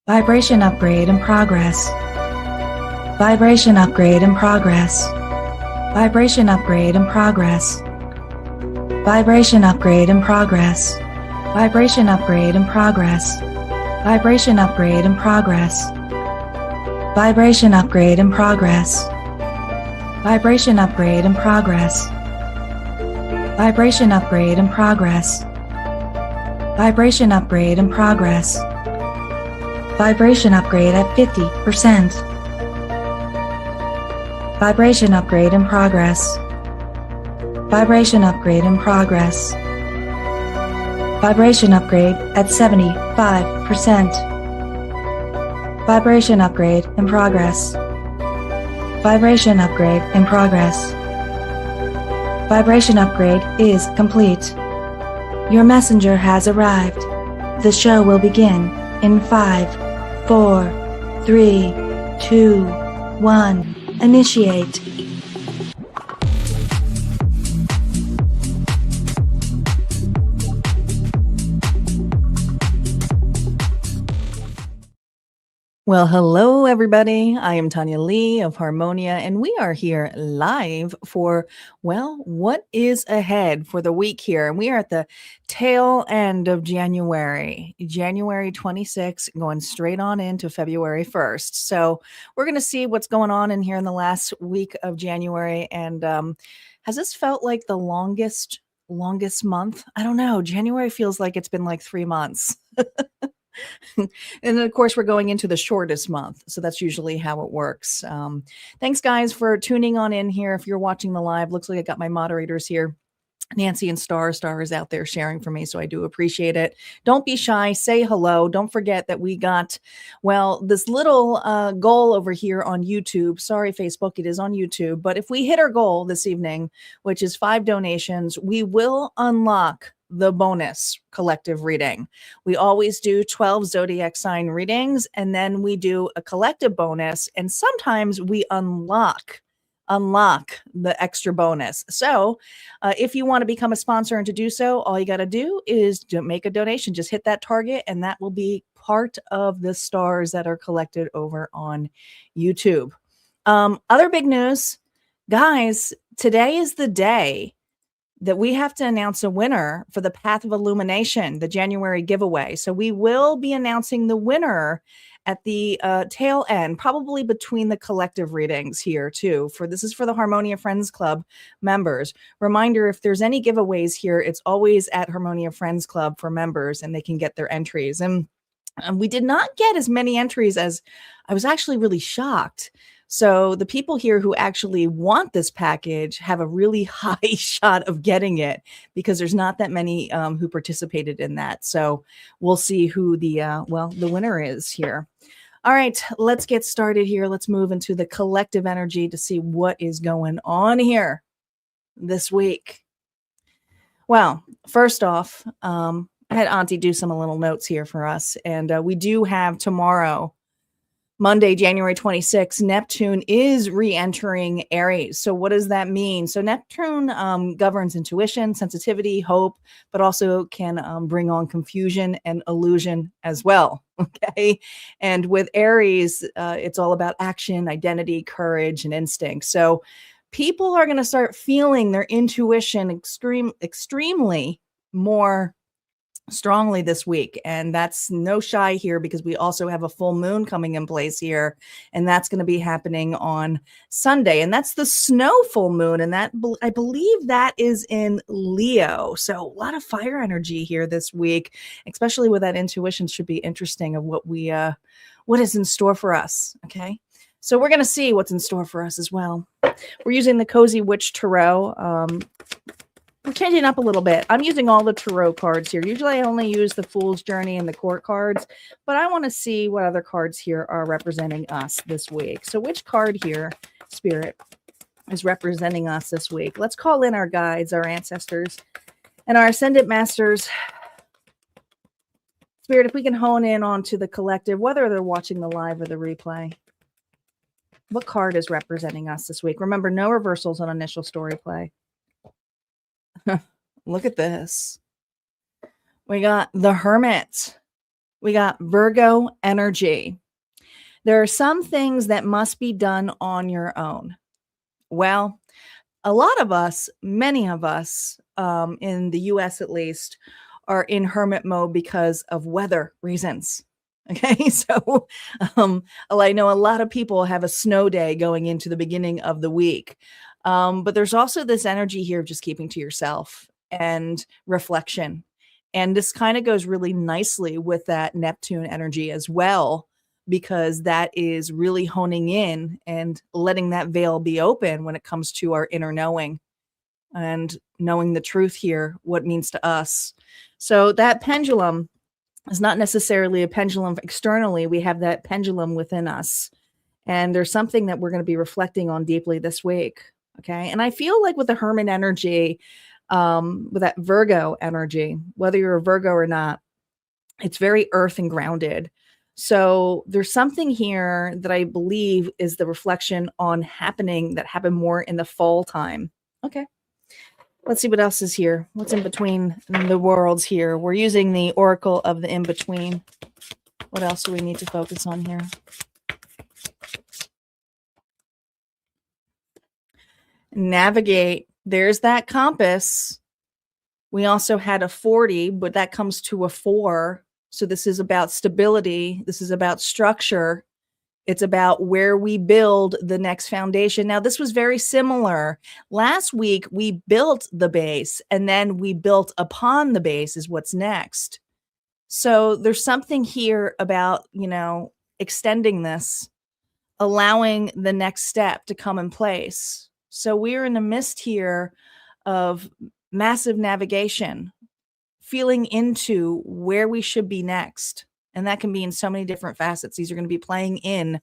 Vibration upgrade in progress. Vibration upgrade in progress. Vibration upgrade in progress. Vibration upgrade in progress. Vibration upgrade in progress. Vibration upgrade in progress. Vibration upgrade in progress. Vibration upgrade in progress. Vibration upgrade in progress. Vibration upgrade in progress. Vibration upgrade at 50%. Vibration upgrade in progress. Vibration upgrade in progress. Vibration upgrade at 75%. Vibration upgrade in progress. Vibration upgrade in progress. Vibration upgrade is complete. Your messenger has arrived. The show will begin in 5, 4, 3, 2, 1. Initiate. Well, hello, everybody. I am Tanya Lee of Harmonia, and we are here live for, well, what is ahead for the week here. And we are at the tail end of January 26th, going straight on into February 1st. So we're going to see what's going on in here in the last week of January. And has this felt like the longest month? I don't know. January feels like it's been like 3 months. And then, of course, we're going into the shortest month. So that's usually how it works. Thanks, guys, for tuning on in here. If you're watching the live, looks like I got my moderators here. Nancy and Star is out there sharing for me, so I do appreciate it. Don't be shy. Say hello. Don't forget that we got, well, this little goal over here on YouTube. Sorry, Facebook, it is on YouTube. But if we hit our goal this evening, which is 5 donations, we will unlock the bonus collective reading. We always do 12 zodiac sign readings, and then we do a collective bonus, and sometimes we unlock the extra bonus. So if you want to become a sponsor and to do so, all you got to do is make a donation. Just hit that target, and that will be part of the stars that are collected over on YouTube. Other big news, guys, today is the day that we have to announce a winner for the Path of Illumination, the January giveaway. So we will be announcing the winner at the tail end, probably between the collective readings here too. This is for the Harmonia Friends Club members. Reminder, if there's any giveaways here, it's always at Harmonia Friends Club for members, and they can get their entries. And we did not get as many entries as I was actually really shocked. So the people here who actually want this package have a really high shot of getting it, because there's not that many who participated in that. So we'll see who the winner is here. All right, let's get started here. Let's move into the collective energy to see what is going on here this week. Well, first off, I had Auntie do some little notes here for us. And we do have tomorrow, Monday, January 26th, Neptune is re-entering Aries. So what does that mean? So Neptune governs intuition, sensitivity, hope, but also can bring on confusion and illusion as well. Okay. And with Aries, it's all about action, identity, courage, and instinct. So people are going to start feeling their intuition extremely more strongly this week. And that's no shy here, because we also have a full moon coming in place here, and that's going to be happening on Sunday. And that's the snow full moon. And that, I believe, that is in Leo. So a lot of fire energy here this week, especially with that intuition. Should be interesting of what is in store for us. Okay. So we're going to see what's in store for us as well. We're using the Cozy Witch Tarot. We're changing up a little bit. I'm using all the tarot cards here. Usually I only use the Fool's Journey and the Court cards, but I want to see what other cards here are representing us this week. So which card here, Spirit, is representing us this week? Let's call in our guides, our ancestors, and our Ascendant Masters. Spirit, if we can hone in onto the collective, whether they're watching the live or the replay. What card is representing us this week? Remember, no reversals on initial story play. Look at this. We got the Hermit. We got Virgo energy. There are some things that must be done on your own. Well, a lot of us, many of us, in the US at least, are in hermit mode because of weather reasons. Okay, so I know a lot of people have a snow day going into the beginning of the week. But there's also this energy here of just keeping to yourself and reflection. And this kind of goes really nicely with that Neptune energy as well, because that is really honing in and letting that veil be open when it comes to our inner knowing and knowing the truth here, what it means to us. So that pendulum is not necessarily a pendulum externally. We have that pendulum within us. And there's something that we're going to be reflecting on deeply this week. Okay. And I feel like with the Hermit energy, with that Virgo energy, whether you're a Virgo or not, it's very earth and grounded. So there's something here that I believe is the reflection on happening that happened more in the fall time. Okay. Let's see what else is here. What's in between the worlds here? We're using the Oracle of the in-between. What else do we need to focus on here? Navigate. There's that compass. We also had a 40, but that comes to a 4. So this is about stability. This is about structure. It's about where we build the next foundation. Now, this was very similar. Last week, we built the base, and then we built upon the base is what's next. So there's something here about, extending this, allowing the next step to come in place. So we're in the midst here of massive navigation, feeling into where we should be next. And that can be in so many different facets. These are going to be playing in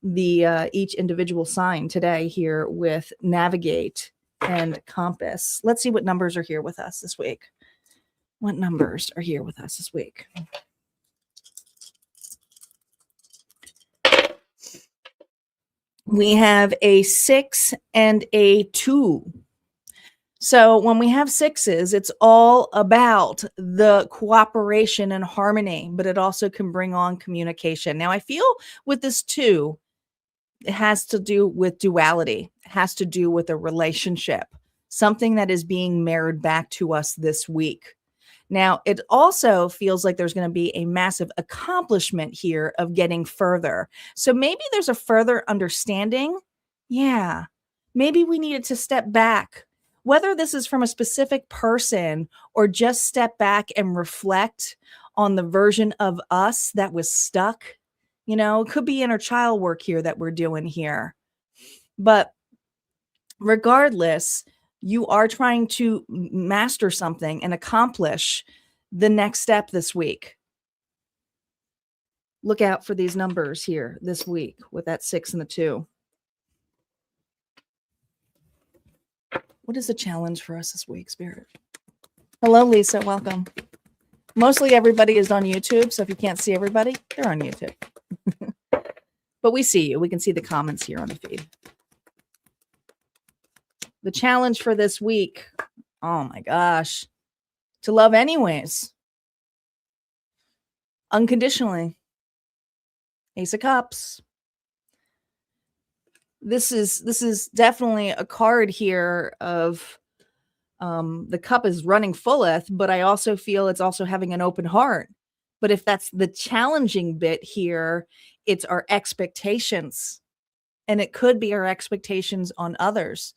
the each individual sign today here with navigate and compass. Let's see what numbers are here with us this week. What numbers are here with us this week? We have a 6 and a 2. So when we have 6s, it's all about the cooperation and harmony, but it also can bring on communication. Now, I feel with this 2, it has to do with duality. It has to do with a relationship, something that is being mirrored back to us this week. Now, it also feels like there's going to be a massive accomplishment here of getting further. So maybe there's a further understanding. Yeah, maybe we needed to step back. Whether this is from a specific person or just step back and reflect on the version of us that was stuck, it could be inner child work here that we're doing here. But regardless, you are trying to master something and accomplish the next step this week. Look out for these numbers here this week with that 6 and the 2. What is the challenge for us this week, Spirit? Hello, Lisa. Welcome. Mostly everybody is on YouTube, so if you can't see everybody, they're on YouTube. But we see you. We can see the comments here on the feed. The challenge for this week, oh my gosh, to love anyways. Unconditionally. Ace of Cups. This is definitely a card here of the cup is running fulleth, but I also feel it's also having an open heart. But if that's the challenging bit here, it's our expectations. And it could be our expectations on others.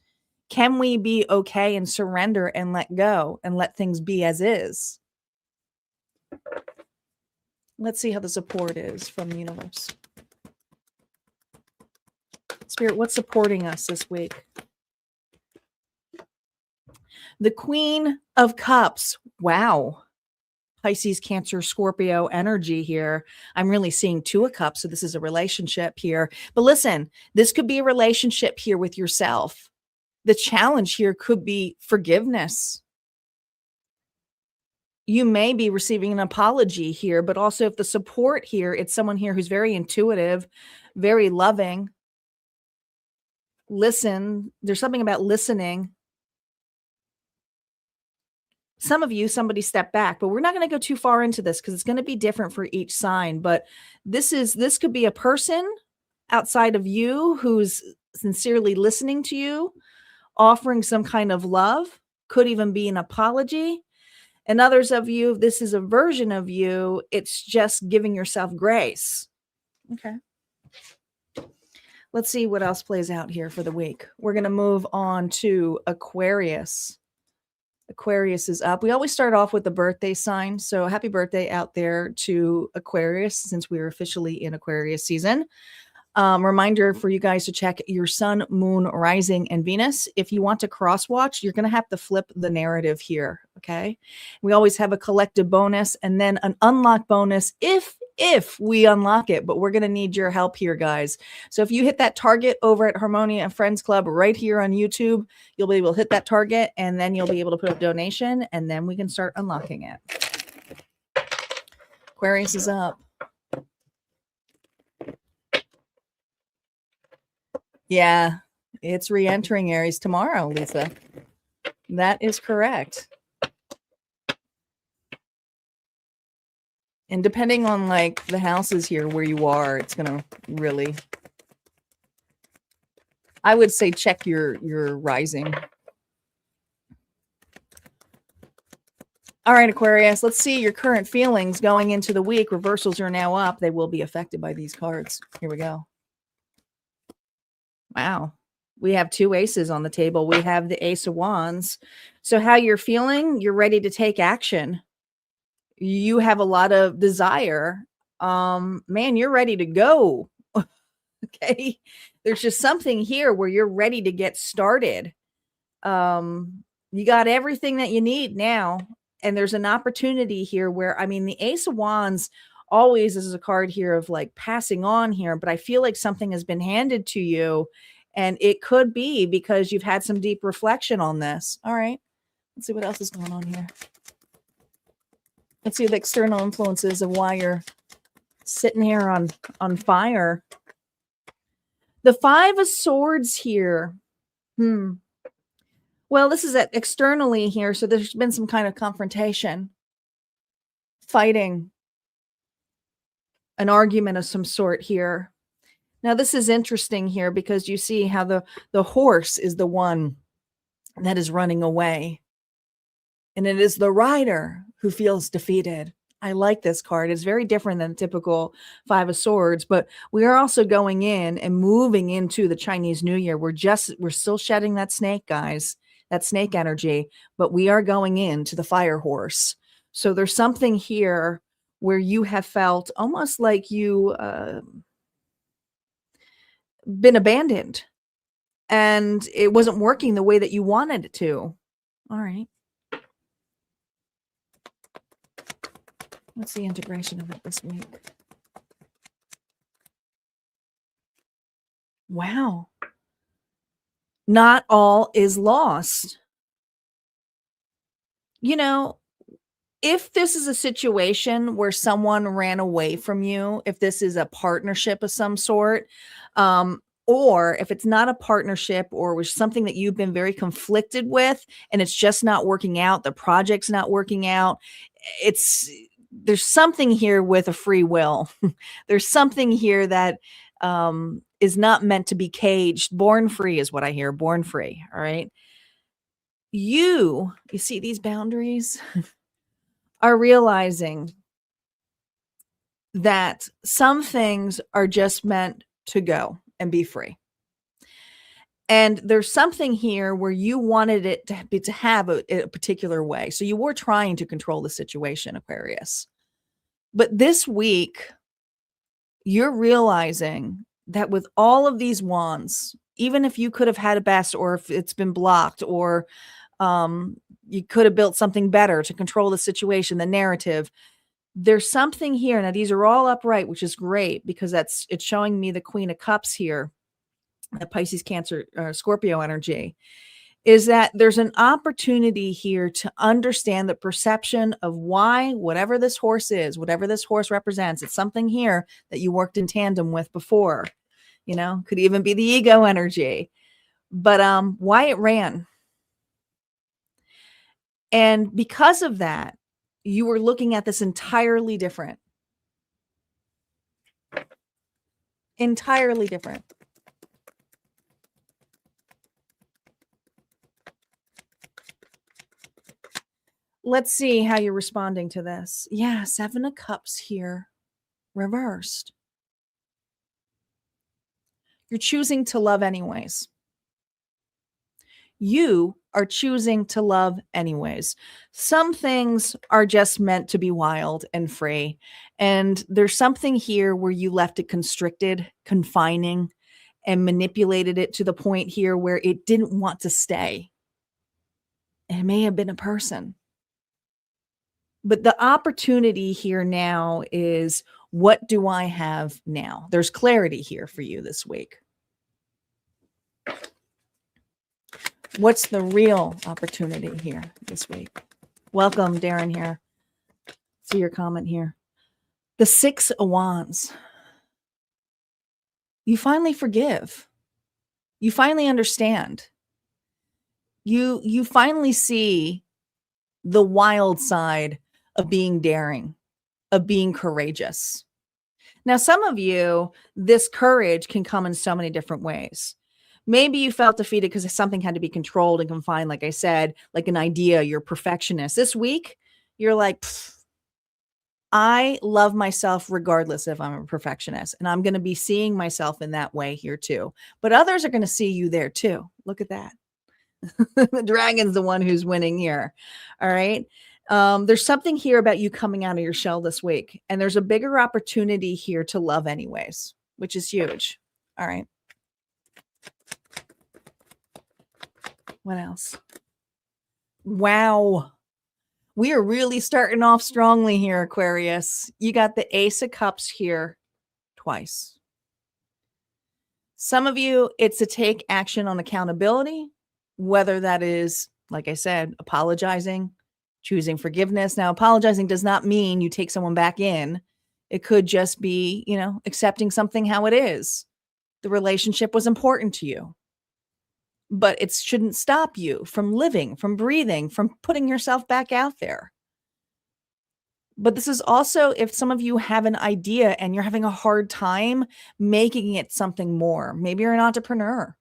Can we be okay and surrender and let go and let things be as is? Let's see how the support is from the universe. Spirit, what's supporting us this week? The Queen of Cups. Wow. Pisces, Cancer, Scorpio energy here. I'm really seeing 2 of Cups. So this is a relationship here. But listen, this could be a relationship here with yourself. The challenge here could be forgiveness. You may be receiving an apology here, but also if the support here, it's someone here who's very intuitive, very loving. Listen. There's something about listening. some of you, somebody step back, but we're not going to go too far into this because it's going to be different for each sign. But this could be a person outside of you who's sincerely listening to you, offering some kind of love, could even be an apology. And others of you, this is a version of you. It's just giving yourself grace. Okay. Let's see what else plays out here for the week. We're going to move on to Aquarius. Aquarius is up. We always start off with the birthday sign. So happy birthday out there to Aquarius, since we are officially in Aquarius season. Reminder for you guys to check your sun, moon, rising, and Venus. If you want to cross watch, you're going to have to flip the narrative here. Okay. We always have a collective bonus and then an unlock bonus if we unlock it, but we're going to need your help here, guys. So if you hit that target over at Harmonia Friends Club right here on YouTube, you'll be able to hit that target and then you'll be able to put a donation and then we can start unlocking it. Aquarius is up. Yeah, it's re-entering Aries tomorrow, Lisa. That is correct. And depending on like the houses here where you are, it's going to really, I would say check your rising. All right, Aquarius, let's see your current feelings going into the week. Reversals are now up. They will be affected by these cards. Here we go. Wow. We have two aces on the table. We have the Ace of Wands. So how you're feeling, you're ready to take action. You have a lot of desire. Man, you're ready to go. Okay. There's just something here where you're ready to get started. You got everything that you need now. And there's an opportunity here where, I mean, the Ace of Wands always is a card here of like passing on here, but I feel like something has been handed to you and it could be because you've had some deep reflection on this. All right. Let's see what else is going on here. Let's see the external influences of why you're sitting here on fire. The Five of Swords here. Well, this is externally here. So there's been some kind of confrontation, fighting, an argument of some sort here. Now, this is interesting here because you see how the horse is the one that is running away. And it is the rider who feels defeated. I like this card. It's very different than typical Five of Swords, but we are also going in and moving into the Chinese New Year. We're still shedding that snake, guys, that snake energy, but we are going into the fire horse. So there's something here where you have felt almost like you been abandoned and it wasn't working the way that you wanted it to. All right. What's the integration of it this week? Wow. Not all is lost. You know, if this is a situation where someone ran away from you, if this is a partnership of some sort, or if it's not a partnership or was something that you've been very conflicted with and it's just not working out, the project's not working out, there's something here with a free will. There's something here that is not meant to be caged. Born free is what I hear. Born free. All right. You see these boundaries are realizing that some things are just meant to go and be free. And there's something here where you wanted it to have a particular way. So you were trying to control the situation, Aquarius. But this week, you're realizing that with all of these wands, even if you could have had a best or if it's been blocked or you could have built something better to control the situation, the narrative, there's something here. Now, these are all upright, which is great because it's showing me the Queen of Cups here. The Pisces, Cancer, Scorpio energy, is that there's an opportunity here to understand the perception of why whatever this horse is, whatever this horse represents, it's something here that you worked in tandem with before, you know, could even be the ego energy, but why it ran. And because of that, you were looking at this entirely different. Entirely different. Let's see how you're responding to this. Yeah, 7 of Cups here, reversed. You're choosing to love anyways. You are choosing to love anyways. Some things are just meant to be wild and free. And there's something here where you left it constricted, confining, and manipulated it to the point here where it didn't want to stay. It may have been a person. But the opportunity here now is, what do I have now? There's clarity here for you this week. What's the real opportunity here this week? Welcome, Darren, here. See your comment here. The 6 of Wands. You finally forgive. You finally understand. You finally see the wild side of being daring, of being courageous. Now, some of you, this courage can come in so many different ways. Maybe you felt defeated because something had to be controlled and confined, like I said, like an idea, you're a perfectionist. This week, you're like, I love myself regardless if I'm a perfectionist, and I'm going to be seeing myself in that way here too. But others are going to see you there too. Look at that. The dragon's the one who's winning here. All right. There's something here about you coming out of your shell this week, and there's a bigger opportunity here to love anyways, which is huge. All right. What else? Wow. We are really starting off strongly here, Aquarius. You got the Ace of Cups here twice. Some of you, it's to take action on accountability, whether that is, like I said, apologizing, choosing forgiveness. Now, apologizing does not mean you take someone back in. It could just be, accepting something how it is. The relationship was important to you. But it shouldn't stop you from living, from breathing, from putting yourself back out there. But this is also if some of you have an idea and you're having a hard time making it something more. Maybe you're an entrepreneur.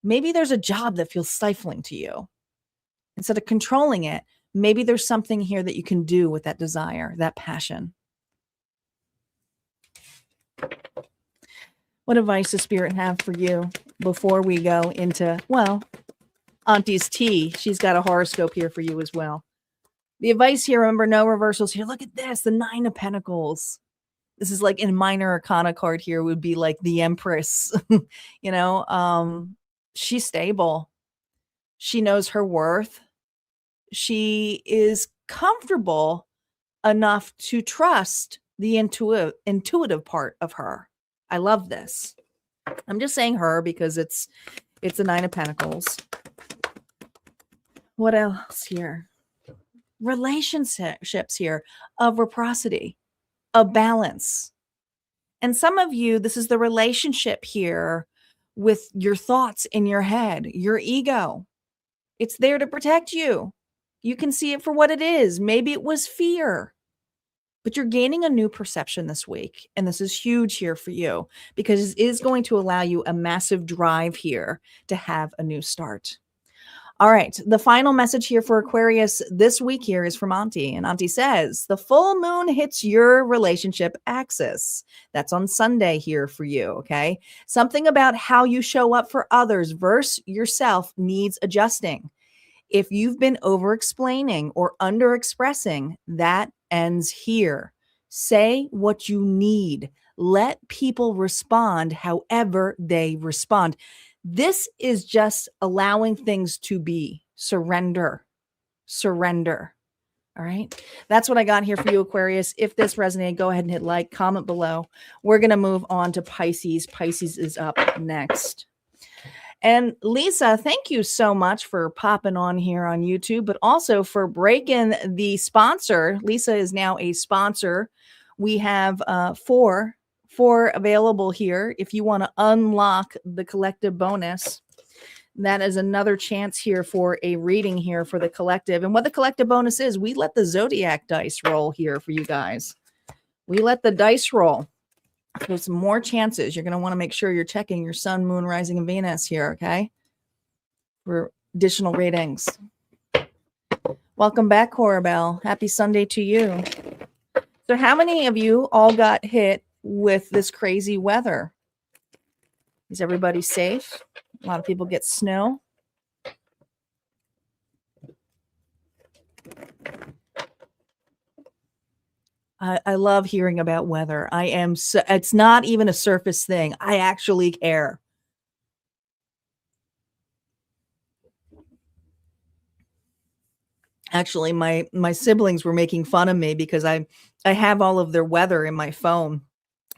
Maybe there's a job that feels stifling to you. Instead of controlling it, maybe there's something here that you can do with that desire, that passion. What advice does Spirit have for you before we go into, Auntie's tea? She's got a horoscope here for you as well. The advice here, remember, no reversals here. Look at this, the 9 of Pentacles. This is like in minor arcana card here would be like the Empress. She's stable. She knows her worth. She is comfortable enough to trust the intuitive part of her. I love this. I'm just saying her because it's the 9 of Pentacles. What else here? Relationships here of reciprocity, of balance. And some of you, this is the relationship here with your thoughts in your head, your ego. It's there to protect you. You can see it for what it is. Maybe it was fear. But you're gaining a new perception this week. And this is huge here for you because it is going to allow you a massive drive here to have a new start. All right. The final message here for Aquarius this week here is from Auntie. And Auntie says, the full moon hits your relationship axis. That's on Sunday here for you. Okay. Something about how you show up for others versus yourself needs adjusting. If you've been over-explaining or under-expressing, that ends here. Say what you need. Let people respond however they respond. This is just allowing things to be. Surrender. Surrender. All right. That's what I got here for you, Aquarius. If this resonated, go ahead and hit like, comment below. We're going to move on to Pisces. Pisces is up next. And Lisa, thank you so much for popping on here on YouTube, but also for breaking the sponsor. Lisa is now a sponsor. We have four available here if you want to unlock the collective bonus. That is another chance here for a reading here for the collective. And what the collective bonus is, we let the Zodiac dice roll here for you guys. We let the dice roll. There's some more chances. You're going to want to make sure you're checking your sun, moon, rising, and Venus here, okay? For additional readings. Welcome back, Corabelle. Happy Sunday to you. So how many of you all got hit with this crazy weather? Is everybody safe? A lot of people get snow. I love hearing about weather. It's not even a surface thing. I actually care. Actually, my siblings were making fun of me because I have all of their weather in my phone,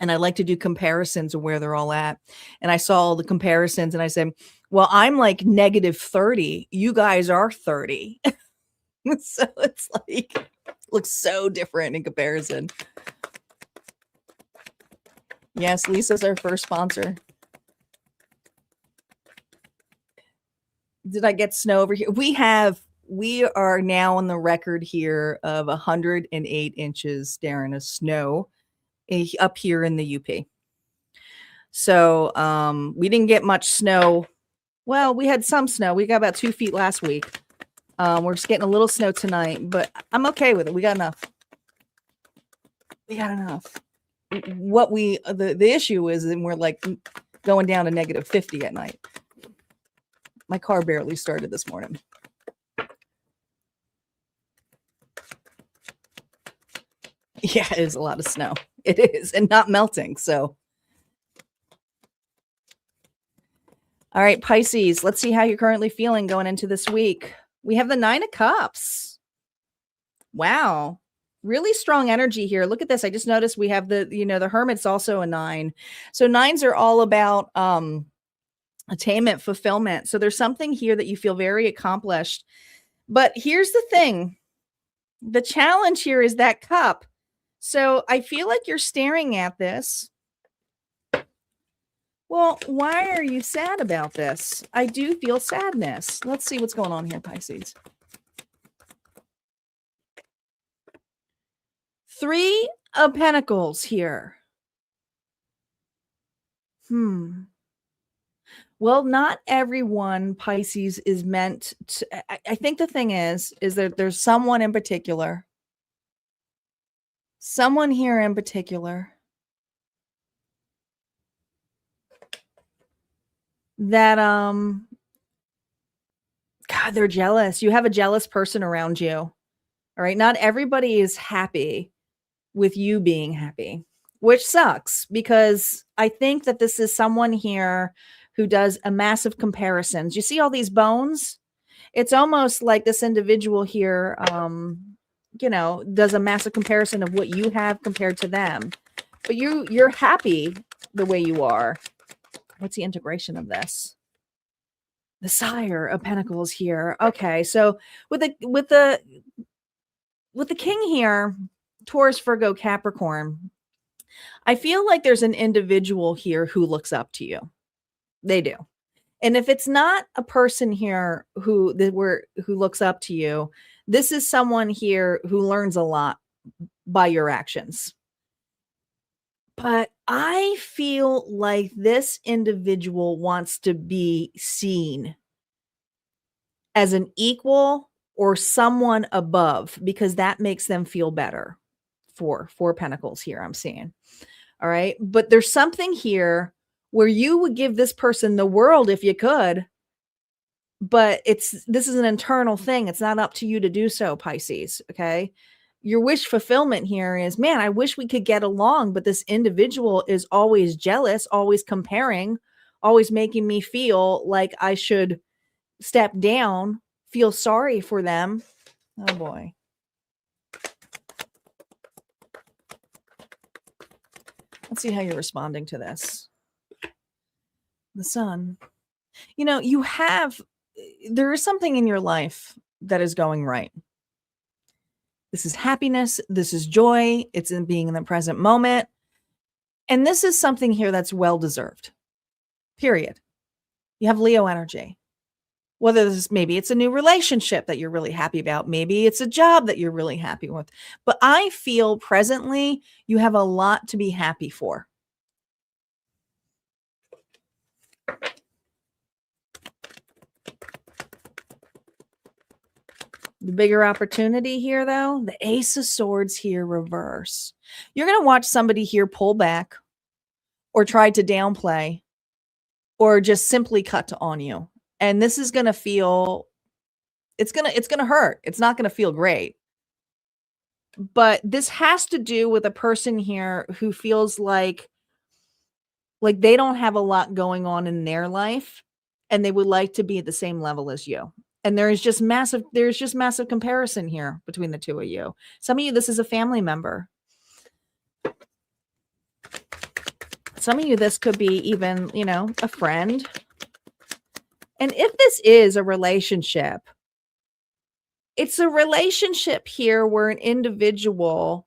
and I like to do comparisons of where they're all at. And I saw all the comparisons, and I said, well, I'm like -30. You guys are 30. So it's like, looks so different in comparison. Yes, Lisa's our first sponsor. Did I get snow over here? We are now on the record here of 108 inches, Darren, of snow up here in the UP. So we didn't get much snow. Well, we had some snow. We got about 2 feet last week. We're just getting a little snow tonight, but I'm okay with it. We got enough. What the issue is, and we're like going down to -50 at night. My car barely started this morning. Yeah, it is a lot of snow. It is, and not melting. So, all right, Pisces, let's see how you're currently feeling going into this week. We have the 9 of Cups. Wow. Really strong energy here. Look at this. I just noticed we have the Hermit's also a 9. So 9s are all about attainment, fulfillment. So there's something here that you feel very accomplished. But here's the thing. The challenge here is that cup. So I feel like you're staring at this. Well, why are you sad about this? I do feel sadness. Let's see what's going on here, Pisces. 3 of Pentacles here. Well, not everyone, Pisces, is meant to. I think the thing is that there's someone in particular. Someone here in particular that God, they're jealous. You have a jealous person around you. All right. Not everybody is happy with you being happy, which sucks, because I think that this is someone here who does a massive comparisons. You see all these bones? It's almost like this individual here does a massive comparison of what you have compared to them. But you're happy the way you are. What's the integration of this? The Sire of Pentacles here. Okay, so with the king here, Taurus, Virgo, Capricorn, I feel like there's an individual here who looks up to you. They do. And if it's not a person here who looks up to you, this is someone here who learns a lot by your actions. But I feel like this individual wants to be seen as an equal or someone above, because that makes them feel better. Four Pentacles here, I'm seeing. All right. But there's something here where you would give this person the world if you could. But this is an internal thing. It's not up to you to do so, Pisces. Okay. Your wish fulfillment here is, man, I wish we could get along, but this individual is always jealous, always comparing, always making me feel like I should step down, feel sorry for them. Oh boy. Let's see how you're responding to this. The Sun. There is something in your life that is going right. This is happiness. This is joy. It's in being in the present moment. And this is something here that's well-deserved. Period. You have Leo energy. Whether this maybe it's a new relationship that you're really happy about, maybe it's a job that you're really happy with. But I feel presently you have a lot to be happy for. The bigger opportunity here, though, the Ace of Swords here reverse. You're going to watch somebody here pull back or try to downplay or just simply cut on you. And this is going to feel, it's going to hurt. It's not going to feel great. But this has to do with a person here who feels like they don't have a lot going on in their life and they would like to be at the same level as you. And there's just massive comparison here between the two of you. Some of you, this is a family member. Some of you, this could be even, a friend. And if this is a relationship, it's a relationship here where an individual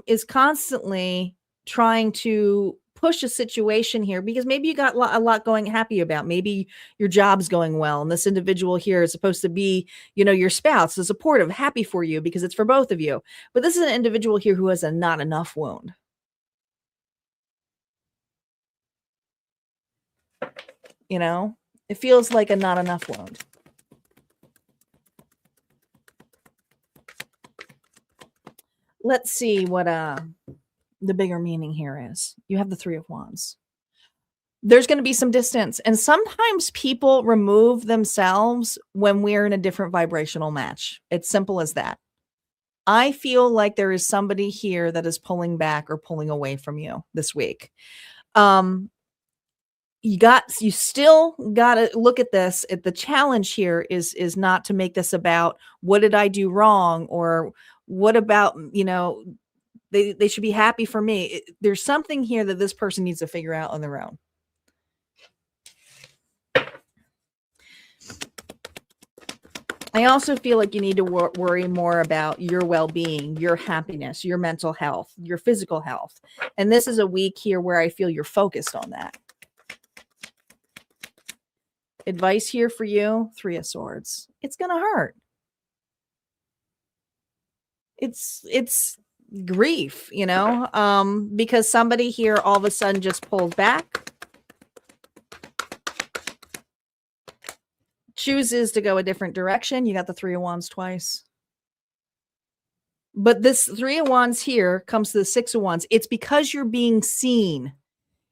is constantly trying to push a situation here because maybe you got a lot going happy about. Maybe your job's going well. And this individual here is supposed to be, your spouse, is supportive, happy for you because it's for both of you. But this is an individual here who has a not enough wound. It feels like a not enough wound. Let's see what the bigger meaning here is. You have the Three of Wands. There's going to be some distance. And sometimes people remove themselves when we're in a different vibrational match. It's simple as that. I feel like there is somebody here that is pulling back or pulling away from you this week. You still got to look at this. The challenge here is not to make this about what did I do wrong or what about, they should be happy for me. There's something here that this person needs to figure out on their own. I also feel like you need to worry more about your well-being, your happiness, your mental health, your physical health. And this is a week here where I feel you're focused on that. Advice here for you, Three of Swords. It's going to hurt. It's grief, because somebody here all of a sudden just pulls back, chooses to go a different direction. You got the Three of Wands twice. But this Three of Wands here comes to the Six of Wands. It's because you're being seen.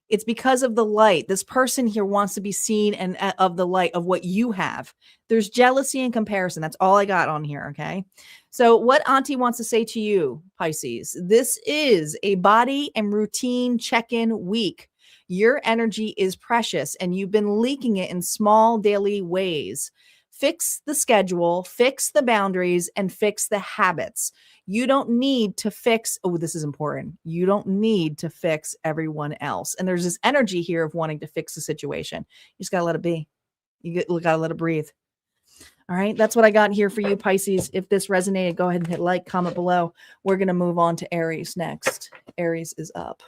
It's because of the light. This person here wants to be seen and of the light of what you have. There's jealousy and comparison. That's all I got on here, okay? So what Auntie wants to say to you, Pisces, this is a body and routine check-in week. Your energy is precious and you've been leaking it in small daily ways. Fix the schedule, fix the boundaries, and fix the habits. You don't need to fix, this is important. You don't need to fix everyone else. And there's this energy here of wanting to fix the situation. You just got to let it be. You got to let it breathe. All right. That's what I got here for you, Pisces. If this resonated, go ahead and hit like, comment below. We're going to move on to Aries next. Aries is up.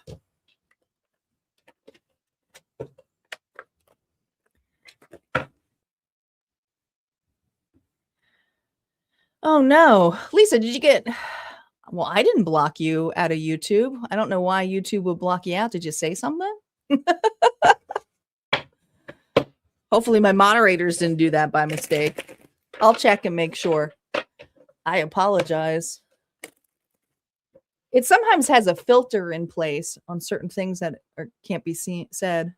Oh no, Lisa, did you get, well, I didn't block you out of YouTube. I don't know why YouTube would block you out. Did you say something? Hopefully my moderators didn't do that by mistake. I'll check and make sure. I apologize. It sometimes has a filter in place on certain things that can't be said.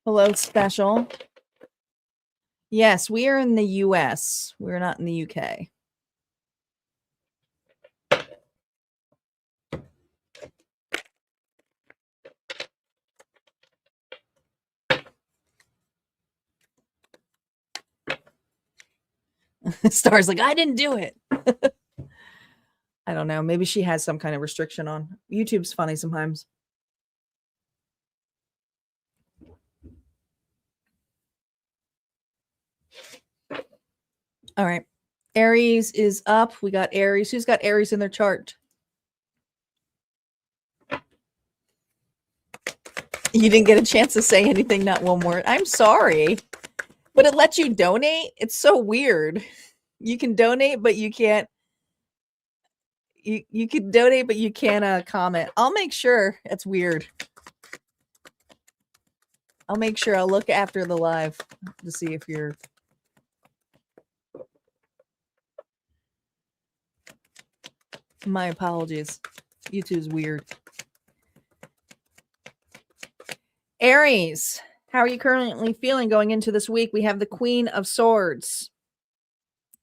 Hello, special. Yes, we are in the US. We're not in the UK. Star's like, I didn't do it. I don't know. Maybe she has some kind of restriction on. YouTube's funny sometimes. All right. Aries is up. We got Aries. Who's got Aries in their chart? You didn't get a chance to say anything, not one word. I'm sorry. But it lets you donate? It's so weird. You can donate, but you can't. You can donate, but you can't comment. I'll make sure. It's weird. I'll make sure. I'll look after the live to see if you're. My apologies. YouTube's weird. Aries, how are you currently feeling going into this week? We have the Queen of Swords.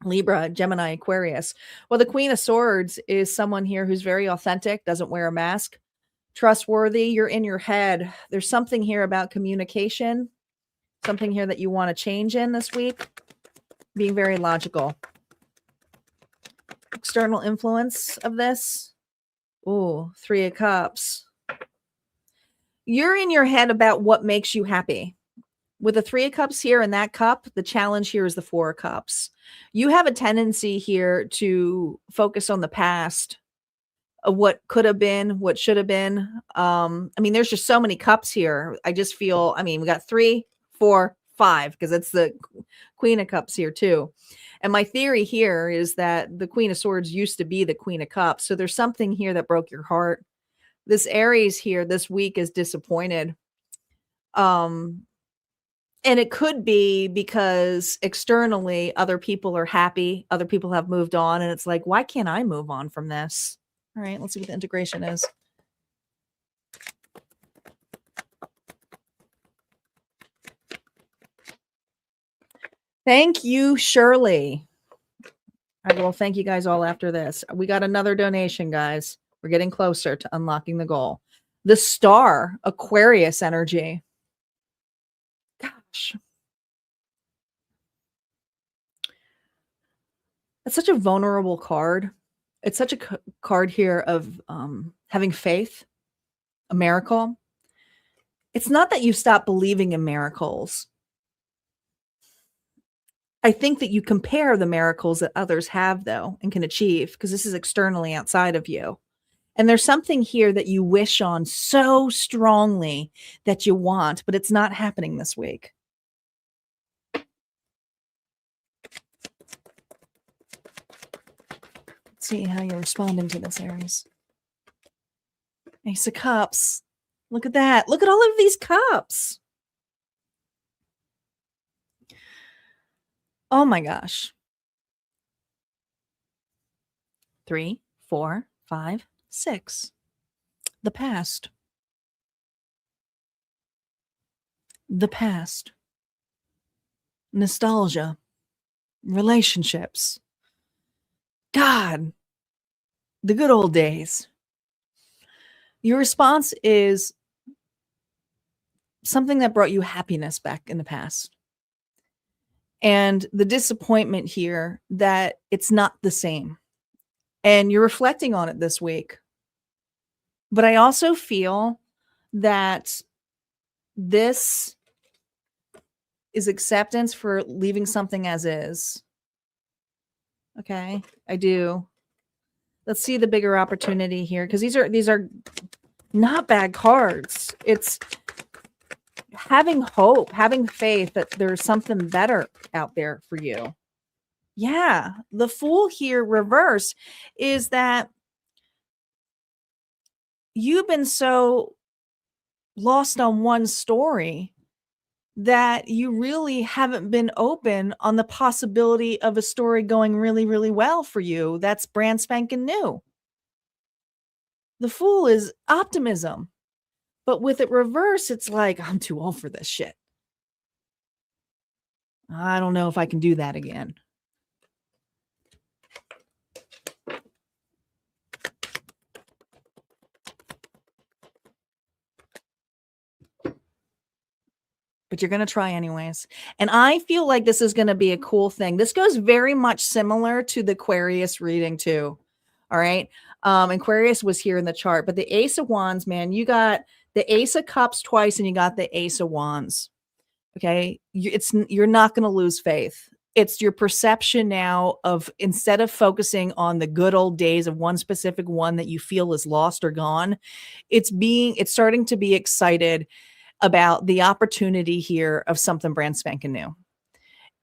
Libra, Gemini, Aquarius. Well, the Queen of Swords is someone here who's very authentic, doesn't wear a mask, trustworthy. You're in your head. There's something here about communication, something here that you want to change in this week. Being very logical. External influence of this. Ooh, 3 of Cups. You're in your head about what makes you happy. With the 3 of Cups here and that cup, the challenge here is the 4 of Cups. You have a tendency here to focus on the past of what could have been, what should have been. I mean, there's just so many cups here. I just feel, I mean, we got 3, 4, 5, because it's the Queen of Cups here too. And my theory here is that the Queen of Swords used to be the Queen of Cups. So there's something here that broke your heart. This Aries here this week is disappointed. And it could be because externally other people are happy. Other people have moved on. And it's like, why can't I move on from this? All right, let's see what the integration is. Thank you, Shirley. I will thank you guys all after this. We got another donation, guys. We're getting closer to unlocking the goal. The Star, Aquarius energy. Gosh. That's such a vulnerable card. It's such a card here of having faith, a miracle. It's not that you stop believing in miracles. I think that you compare the miracles that others have, though, and can achieve, because this is externally outside of you. And there's something here that you wish on so strongly that you want, but it's not happening this week. Let's see how you're responding to this, Aries. Ace of Cups. Look at that. Look at all of these cups. Oh my gosh. 3, 4, 5, 6. The past. The past. Nostalgia. Relationships. God. The good old days. Your response is something that brought you happiness back in the past. And the disappointment here that it's not the same. And you're reflecting on it this week. But I also feel that this is acceptance for leaving something as is. Okay, I do. Let's see the bigger opportunity here, because these are not bad cards. It's having hope, having faith that there's something better out there for you. Yeah, the Fool here reverse is that you've been so lost on one story that you really haven't been open on the possibility of a story going really, really well for you. That's brand spanking new. The Fool is optimism. But with it reverse, it's like, I'm too old for this shit. I don't know if I can do that again. But you're going to try anyways. And I feel like this is going to be a cool thing. This goes very much similar to the Aquarius reading too. All right. Aquarius was here in the chart, but the Ace of Wands, man, you got the Ace of Cups twice and you got the Ace of Wands. Okay. You're not going to lose faith. It's your perception now of, instead of focusing on the good old days of one specific one that you feel is lost or gone, it's starting to be excited about the opportunity here of something brand spanking new.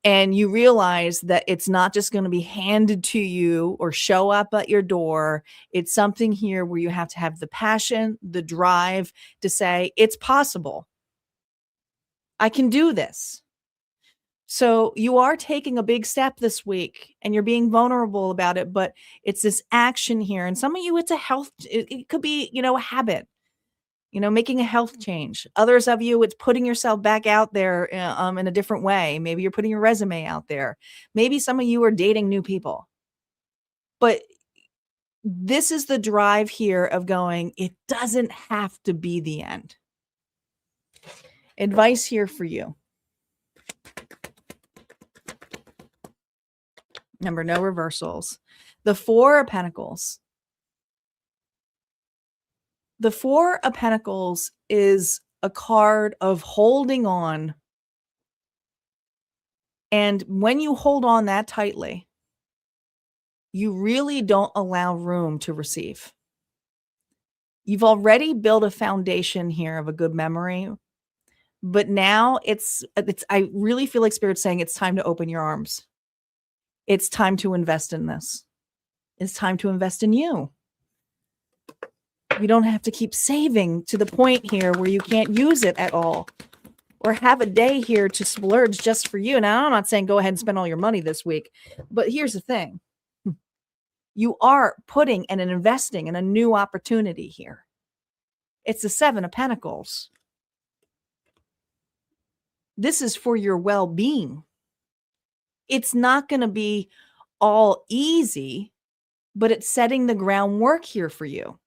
And you realize that it's not just going to be handed to you or show up at your door. It's something here where you have to have the passion, the drive to say, it's possible. I can do this. So you are taking a big step this week and you're being vulnerable about it, but it's this action here. And some of you, it's a health, it could be, a habit. Making a health change. Others of you, it's putting yourself back out there in a different way. Maybe you're putting your resume out there. Maybe some of you are dating new people. But this is the drive here of going, it doesn't have to be the end. Advice here for you. Number, no reversals. The Four of Pentacles. The Four of Pentacles is a card of holding on. And when you hold on that tightly, you really don't allow room to receive. You've already built a foundation here of a good memory, but now I really feel like Spirit's saying it's time to open your arms. It's time to invest in this. It's time to invest in you. You don't have to keep saving to the point here where you can't use it at all or have a day here to splurge just for you. Now, I'm not saying go ahead and spend all your money this week, but here's the thing. You are putting and investing in a new opportunity here. It's the Seven of Pentacles. This is for your well-being. It's not going to be all easy, but it's setting the groundwork here for you.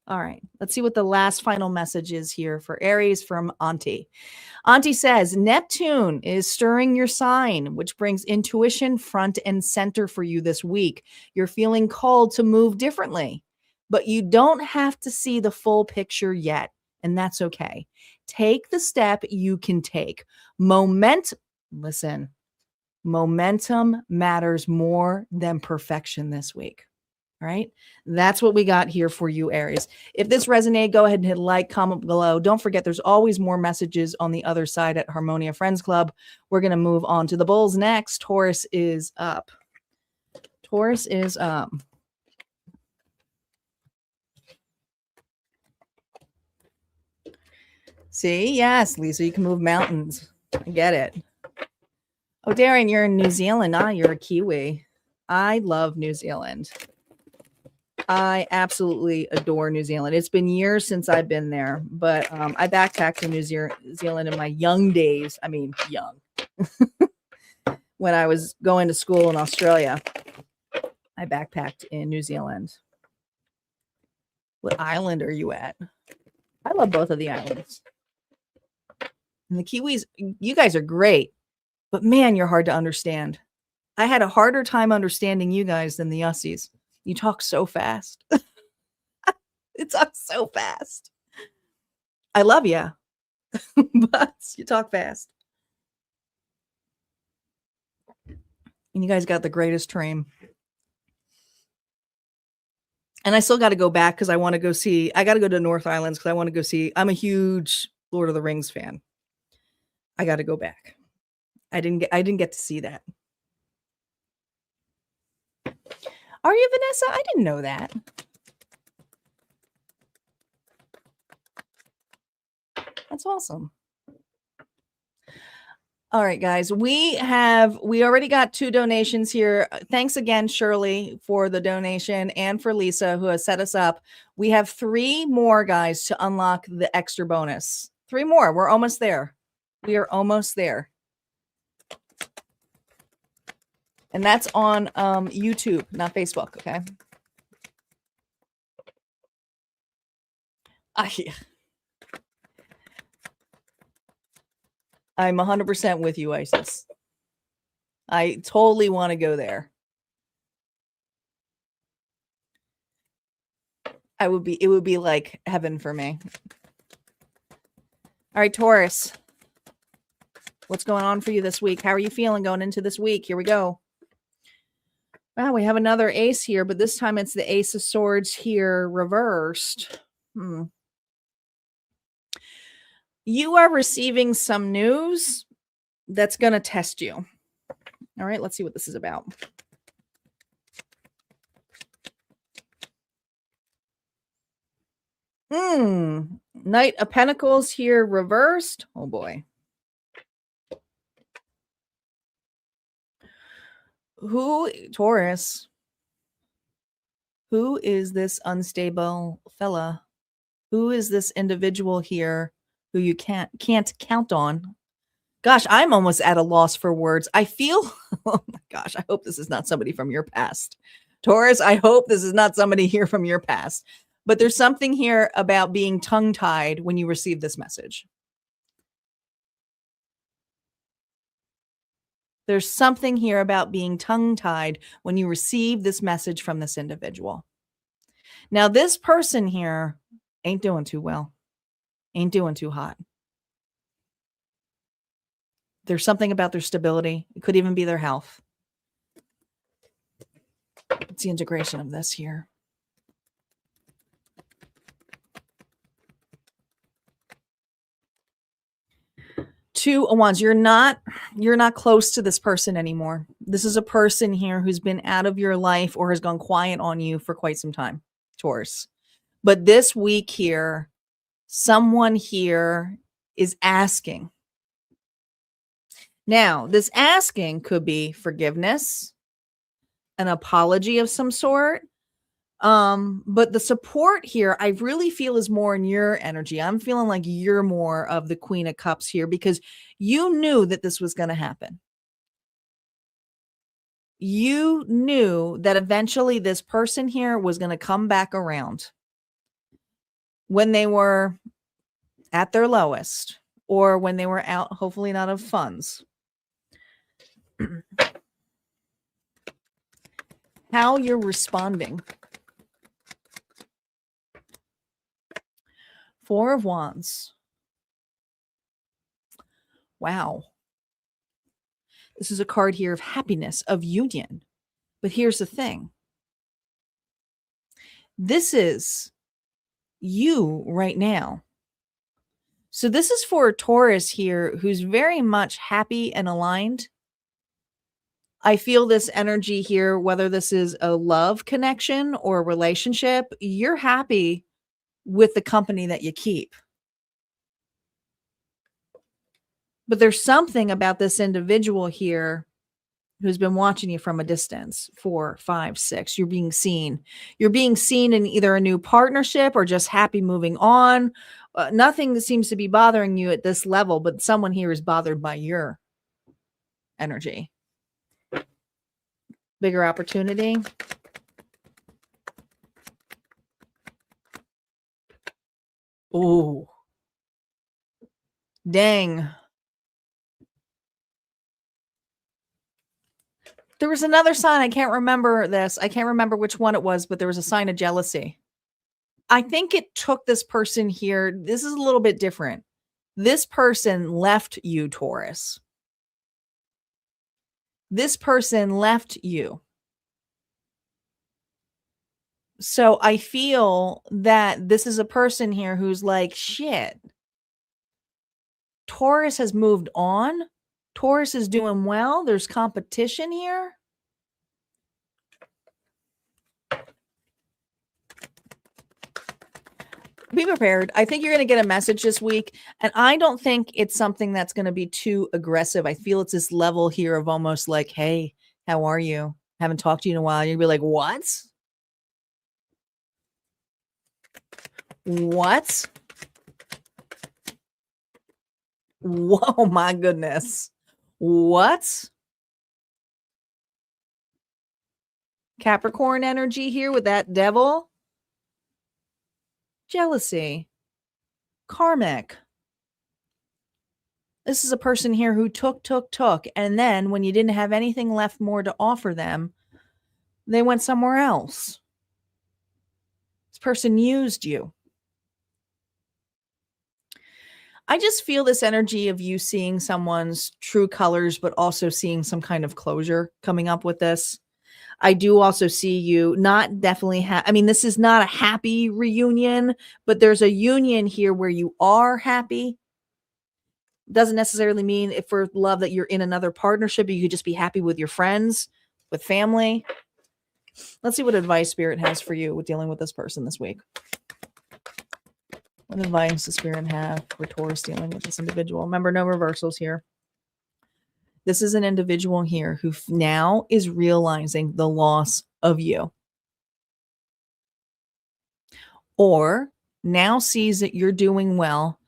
All right, let's see what the last final message is here for Aries from Auntie. Auntie says, Neptune is stirring your sign, which brings intuition front and center for you this week. You're feeling called to move differently, but you don't have to see the full picture yet, and that's okay. Take the step you can take. Momentum matters more than perfection this week. All right. That's what we got here for you, Aries. If this resonated, go ahead and hit like, comment below. Don't forget, there's always more messages on the other side at Harmonia Friends Club. We're going to move on to the Bulls next. Taurus is up. Taurus is up. See? Yes, Lisa, you can move mountains. I get it. Oh, Darren, you're in New Zealand. You're a Kiwi. I love New Zealand. I absolutely adore New Zealand. It's been years since I've been there, but I backpacked to New Zealand in my young days. I mean, young. When I was going to school in Australia, I backpacked in New Zealand. What island are you at? I love both of the islands. And the Kiwis, you guys are great, but man, you're hard to understand. I had a harder time understanding you guys than the Aussies. You talk so fast. It talks so fast. I love you, but you talk fast. And you guys got the greatest train. And I still got to go back because I want to go see. I got to go to North Islands because I want to go see. I'm a huge Lord of the Rings fan. I got to go back. I didn't get to see that. Are you Vanessa? I didn't know that. That's awesome. All right, guys, we already got 2 donations here. Thanks again, Shirley, for the donation and for Lisa, who has set us up. We have 3 more, guys, to unlock the extra bonus. 3 more. We're almost there. We are almost there. And that's on YouTube, not Facebook, okay? I'm 100% with you, Isis. I totally want to go there. It would be like heaven for me. All right, Taurus. What's going on for you this week? How are you feeling going into this week? Here we go. Wow, we have another ace here, but this time it's the Ace of Swords here reversed. You are receiving some news that's going to test you. All right, let's see what this is about. Knight of Pentacles here reversed. Oh boy. Taurus, who is this unstable fella? Who is this individual here who you can't count on? Gosh, I'm almost at a loss for words. I feel, oh my gosh, I hope this is not somebody from your past. Taurus, I hope this is not somebody here from your past. But there's something here about being tongue-tied when you receive this message. There's something here about being tongue-tied when you receive this message from this individual. Now, this person here ain't doing too well, ain't doing too hot. There's something about their stability. It could even be their health. It's the integration of this here. Two of Wands. You're not close to this person anymore. This is a person here who's been out of your life or has gone quiet on you for quite some time, Taurus. But this week here, someone here is asking. Now, this asking could be forgiveness, an apology of some sort. But the support here, I really feel is more in your energy. I'm feeling like you're more of the Queen of Cups here because you knew that this was going to happen. You knew that eventually this person here was going to come back around when they were at their lowest or when they were out, hopefully not of funds. How you're responding. Four of Wands. Wow. This is a card here of happiness, of union. But here's the thing. This is you right now. So this is for a Taurus here who's very much happy and aligned. I feel this energy here, whether this is a love connection or a relationship, you're happy with the company that you keep. But there's something about this individual here who's been watching you from a distance, 4, 5, 6. You're being seen. You're being seen in either a new partnership or just happy moving on. Nothing seems to be bothering you at this level, but someone here is bothered by your energy. Bigger opportunity. Oh, dang. There was another sign. I can't remember this. I can't remember which one it was, but there was a sign of jealousy. I think it took this person here. This is a little bit different. This person left you, Taurus. This person left you. So I feel that this is a person here who's like, shit. Taurus has moved on. Taurus is doing well. There's competition here. Be prepared. I think you're going to get a message this week. And I don't think it's something that's going to be too aggressive. I feel it's this level here of almost like, hey, how are you? Haven't talked to you in a while. You'll be like, what? What? Whoa, my goodness. What? Capricorn energy here with that devil. Jealousy. Karmic. This is a person here who took. And then when you didn't have anything left more to offer them, they went somewhere else. This person used you. I just feel this energy of you seeing someone's true colors, but also seeing some kind of closure coming up with this. I do also see you not definitely I mean, this is not a happy reunion, but there's a union here where you are happy. Doesn't necessarily mean if for love that you're in another partnership. You could just be happy with your friends, with family. Let's see what advice Spirit has for you with dealing with this person this week. What advice does Spirit have for Taurus dealing with this individual? Remember, no reversals here. This is an individual here who now is realizing the loss of you, or now sees that you're doing well.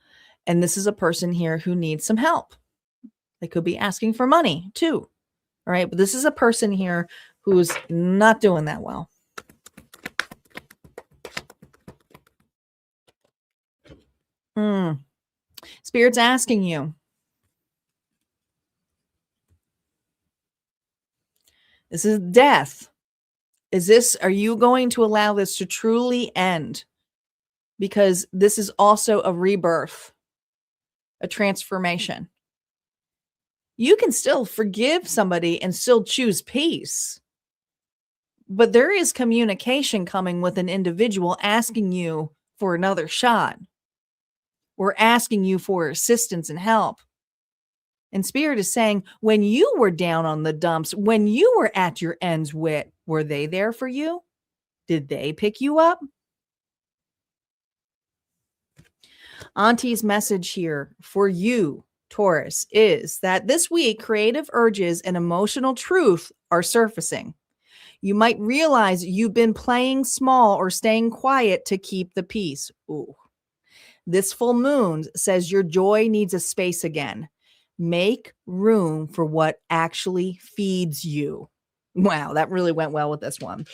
And this is a person here who needs some help. They could be asking for money too. All right. But this is a person here who's not doing that well. Spirit's asking you. This is death. Are you going to allow this to truly end? Because this is also a rebirth, a transformation. You can still forgive somebody and still choose peace. But there is communication coming with an individual asking you for another shot. Or asking you for assistance and help. And Spirit is saying, when you were down on the dumps, when you were at your end's wit, were they there for you? Did they pick you up? Auntie's message here for you, Taurus, is that this week, creative urges and emotional truth are surfacing. You might realize you've been playing small or staying quiet to keep the peace. Ooh. This full moon says your joy needs a space again. Make room for what actually feeds you. Wow, that really went well with this one.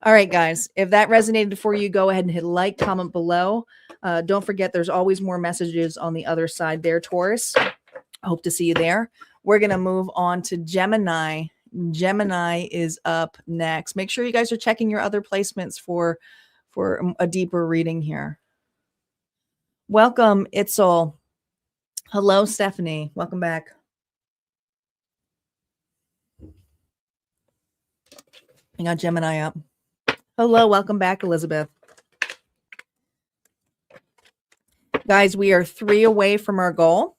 All right, guys, if that resonated for you, go ahead and hit like, comment below. Don't forget, there's always more messages on the other side there, Taurus. I hope to see you there. We're going to move on to Gemini. Gemini is up next. Make sure you guys are checking your other placements for a deeper reading here. Welcome, Itzel. Hello, Stephanie. Welcome back. I got Gemini up. Hello, welcome back, Elizabeth. Guys, we are 3 away from our goal.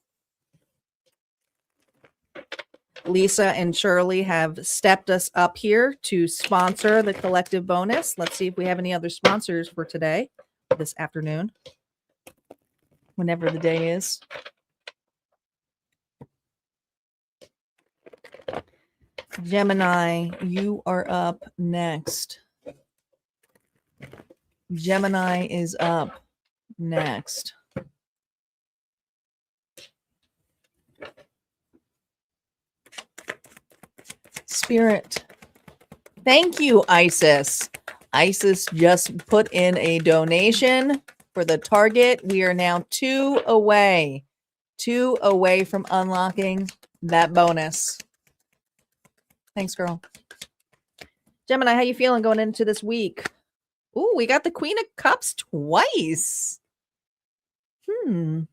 Lisa and Shirley have stepped us up here to sponsor the collective bonus. Let's see if we have any other sponsors for today, this afternoon, whenever the day is. Gemini, you are up next. Gemini is up next. Spirit. Thank you, Isis. Isis just put in a donation for the target. We are now 2 away. 2 away from unlocking that bonus. Thanks, girl. Gemini, how you feeling going into this week? Ooh, we got the Queen of Cups twice. You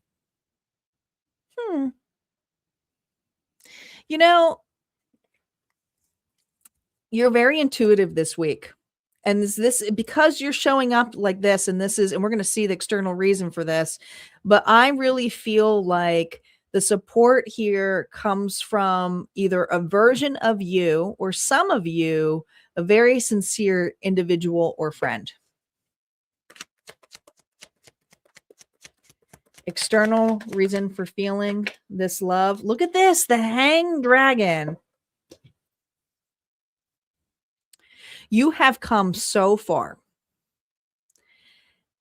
know, you're very intuitive this week. And this because you're showing up like this, and we're going to see the external reason for this, but I really feel like the support here comes from either a version of you or some of you, a very sincere individual or friend. External reason for feeling this love. Look at this, the Hanged Dragon. You have come so far.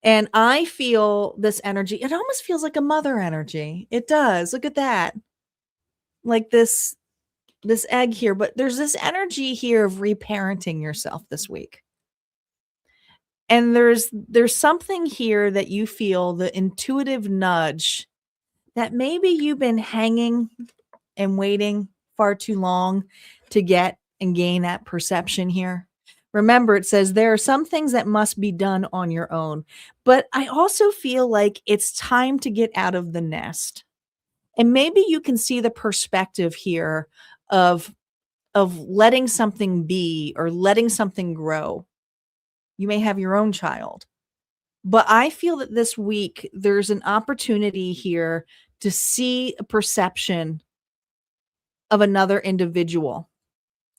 And I feel this energy. It almost feels like a mother energy. It does. Look at that. Like this egg here. But there's this energy here of reparenting yourself this week. And there's something here that you feel, the intuitive nudge, that maybe you've been hanging and waiting far too long to get and gain that perception here. Remember, it says there are some things that must be done on your own, but I also feel like it's time to get out of the nest. And maybe you can see the perspective here of letting something be or letting something grow. You may have your own child, but I feel that this week there's an opportunity here to see a perception of another individual.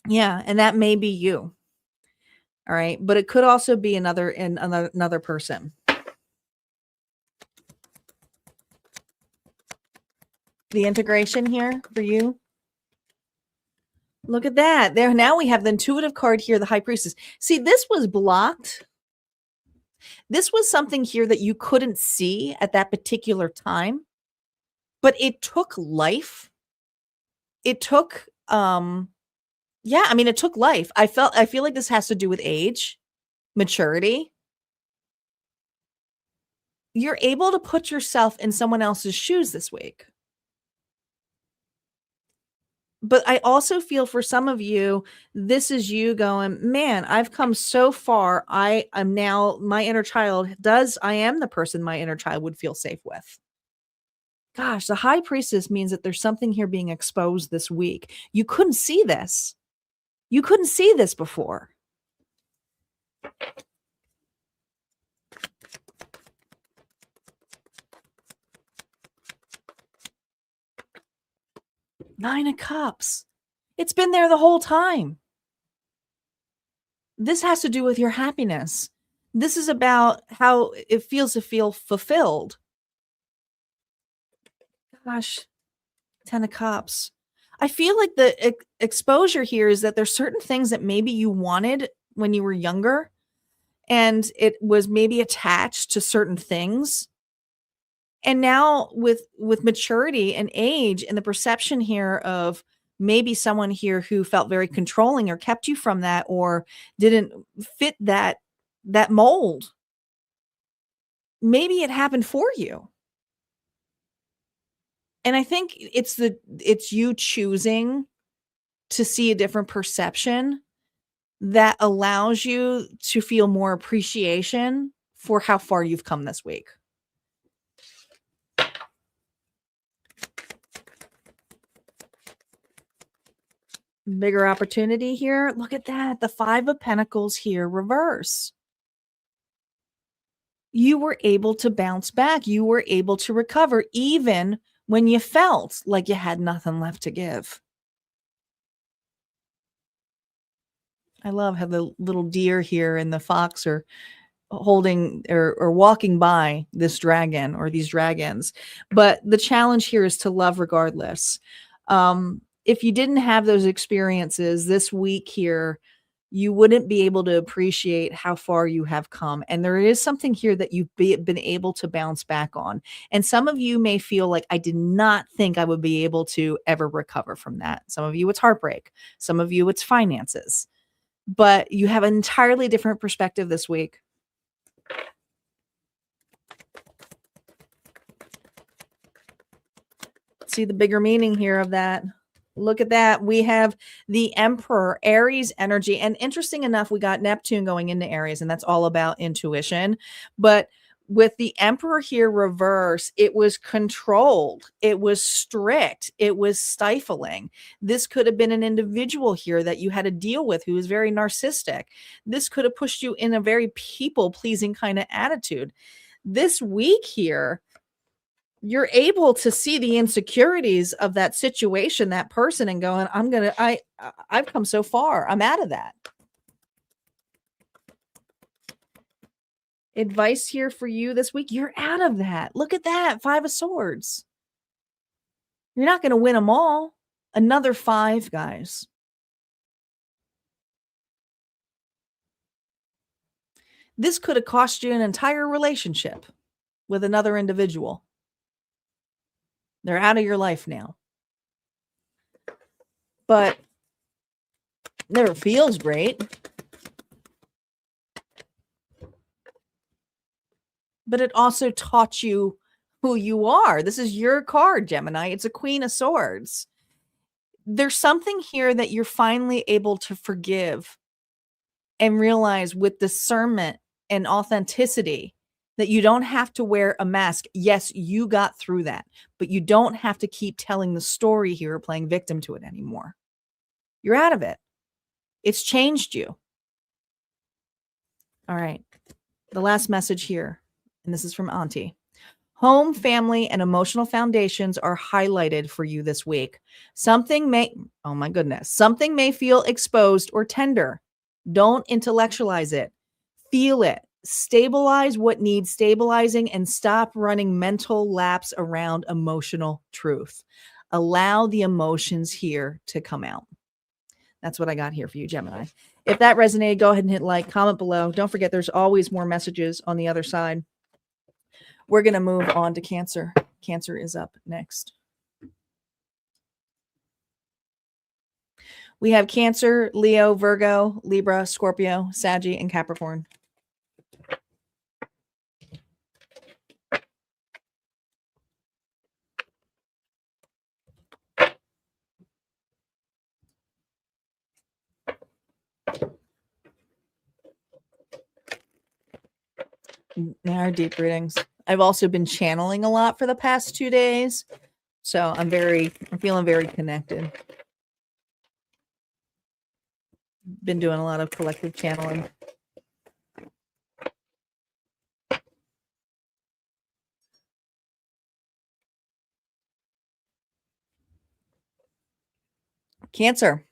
Yeah, and that may be you. All right, but it could also be another person. The integration here for you. Look at that. There now we have the intuitive card here, the High Priestess. See, this was blocked. This was something here that you couldn't see at that particular time, but it took life. It took yeah, I mean it took life. I feel like this has to do with age, maturity. You're able to put yourself in someone else's shoes this week. But I also feel for some of you, this is you going, man, I've come so far. I am now, my inner child I am the person my inner child would feel safe with. Gosh, the High Priestess means that there's something here being exposed this week. You couldn't see this. You couldn't see this before. Nine of Cups. It's been there the whole time. This has to do with your happiness. This is about how it feels to feel fulfilled. Gosh, 10 of Cups. I feel like the exposure here is that there's certain things that maybe you wanted when you were younger, and it was maybe attached to certain things. And now with maturity and age and the perception here of maybe someone here who felt very controlling or kept you from that or didn't fit that mold, maybe it happened for you. And I think it's you choosing to see a different perception that allows you to feel more appreciation for how far you've come this week. Bigger opportunity here. Look at that. The Five of Pentacles here, reverse. You were able to bounce back. You were able to recover even when you felt like you had nothing left to give. I love how the little deer here and the fox are holding or walking by this dragon or these dragons. But the challenge here is to love regardless. If you didn't have those experiences this week here, you wouldn't be able to appreciate how far you have come. And there is something here that you've been able to bounce back on. And some of you may feel like, I did not think I would be able to ever recover from that. Some of you, it's heartbreak. Some of you, it's finances. But you have an entirely different perspective this week. See the bigger meaning here of that. Look at that. We have the Emperor, Aries energy. And interesting enough, we got Neptune going into Aries, and that's all about intuition. But with the Emperor here reverse, it was controlled. It was strict. It was stifling. This could have been an individual here that you had to deal with who was very narcissistic. This could have pushed you in a very people-pleasing kind of attitude. This week here, you're able to see the insecurities of that situation, that person, and going, I've come so far. I'm out of that. Advice here for you this week. You're out of that. Look at that. 5 of Swords. You're not going to win them all. Another 5, guys. This could have cost you an entire relationship with another individual. They're out of your life now. But never feels great. But it also taught you who you are. This is your card, Gemini. It's a Queen of Swords. There's something here that you're finally able to forgive and realize with discernment and authenticity that you don't have to wear a mask. Yes, you got through that, but you don't have to keep telling the story here or playing victim to it anymore. You're out of it. It's changed you. All right. The last message here, and this is from Auntie. Home, family, and emotional foundations are highlighted for you this week. Oh my goodness, something may feel exposed or tender. Don't intellectualize it. Feel it. Stabilize what needs stabilizing and stop running mental laps around emotional truth. Allow the emotions here to come out. That's what I got here for you, Gemini. If that resonated, go ahead and hit like, comment below. Don't forget, there's always more messages on the other side. We're going to move on to Cancer. Cancer is up next. We have Cancer, Leo, Virgo, Libra, Scorpio, Sagittarius, and Capricorn. Our deep readings. I've also been channeling a lot for the past 2 days. So I'm feeling very connected. Been doing a lot of collective channeling. Cancer.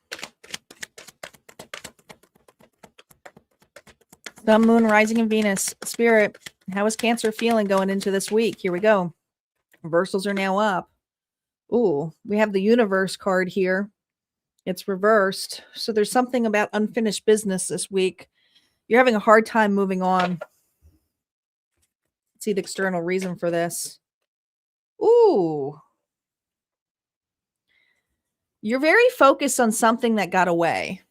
Sun, Moon, Rising, and Venus. Spirit, how is Cancer feeling going into this week? Here we go. Reversals are now up. Ooh, we have the Universe card here. It's reversed. So there's something about unfinished business this week. You're having a hard time moving on. Let's see the external reason for this. Ooh. You're very focused on something that got away.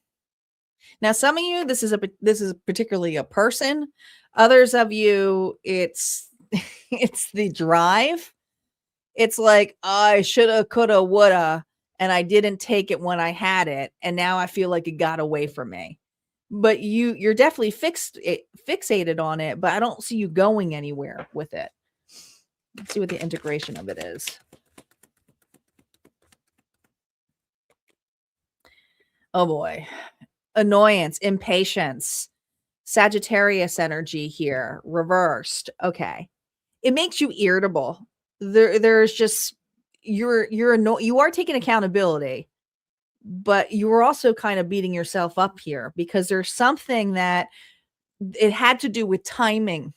Now, some of you, this is particularly a person. Others of you, it's the drive. It's like, I shoulda, coulda, woulda, and I didn't take it when I had it, and now I feel like it got away from me. But you're definitely fixated on it, but I don't see you going anywhere with it. Let's see what the integration of it is. Oh boy. Annoyance, impatience, Sagittarius energy here, reversed. Okay. It makes you irritable. There's just you are taking accountability, but you were also kind of beating yourself up here because there's something that it had to do with timing.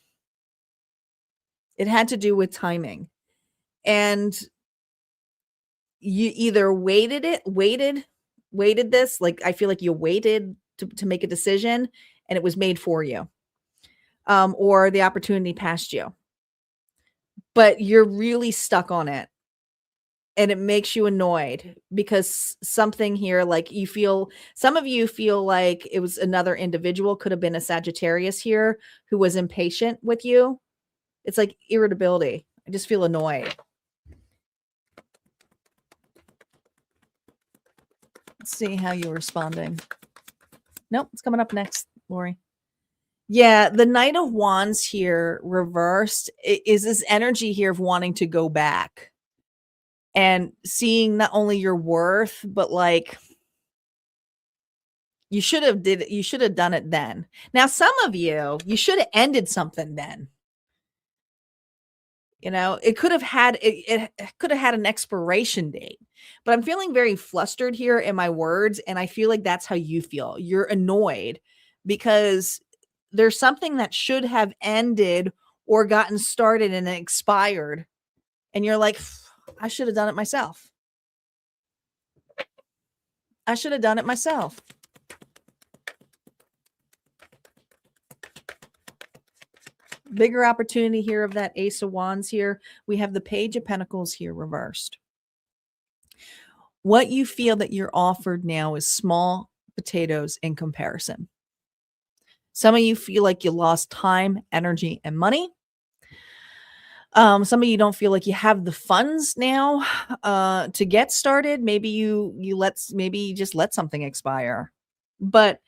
It had to do with timing. And you either waited this, like I feel like you waited to make a decision and it was made for you, or the opportunity passed you, but you're really stuck on it and it makes you annoyed because something here, like some of you feel like it was another individual, could have been a Sagittarius here who was impatient with you. It's like irritability. I just feel annoyed. Let's see how you're responding. Nope, it's coming up next, Lori. Yeah, the Knight of Wands here reversed is this energy here of wanting to go back and seeing not only your worth, but like you should have done it then. Now, some of you should have ended something then. You know, it could have had an expiration date, but I'm feeling very flustered here in my words. And I feel like that's how you feel. You're annoyed because there's something that should have ended or gotten started and expired. And you're like, I should have done it myself. I should have done it myself. Bigger opportunity here of that Ace of Wands here. We have the Page of Pentacles here reversed. What you feel that you're offered now is small potatoes in comparison. Some of you feel like you lost time, energy, and money. Some of you don't feel like you have the funds now to get started. Maybe you just let something expire. But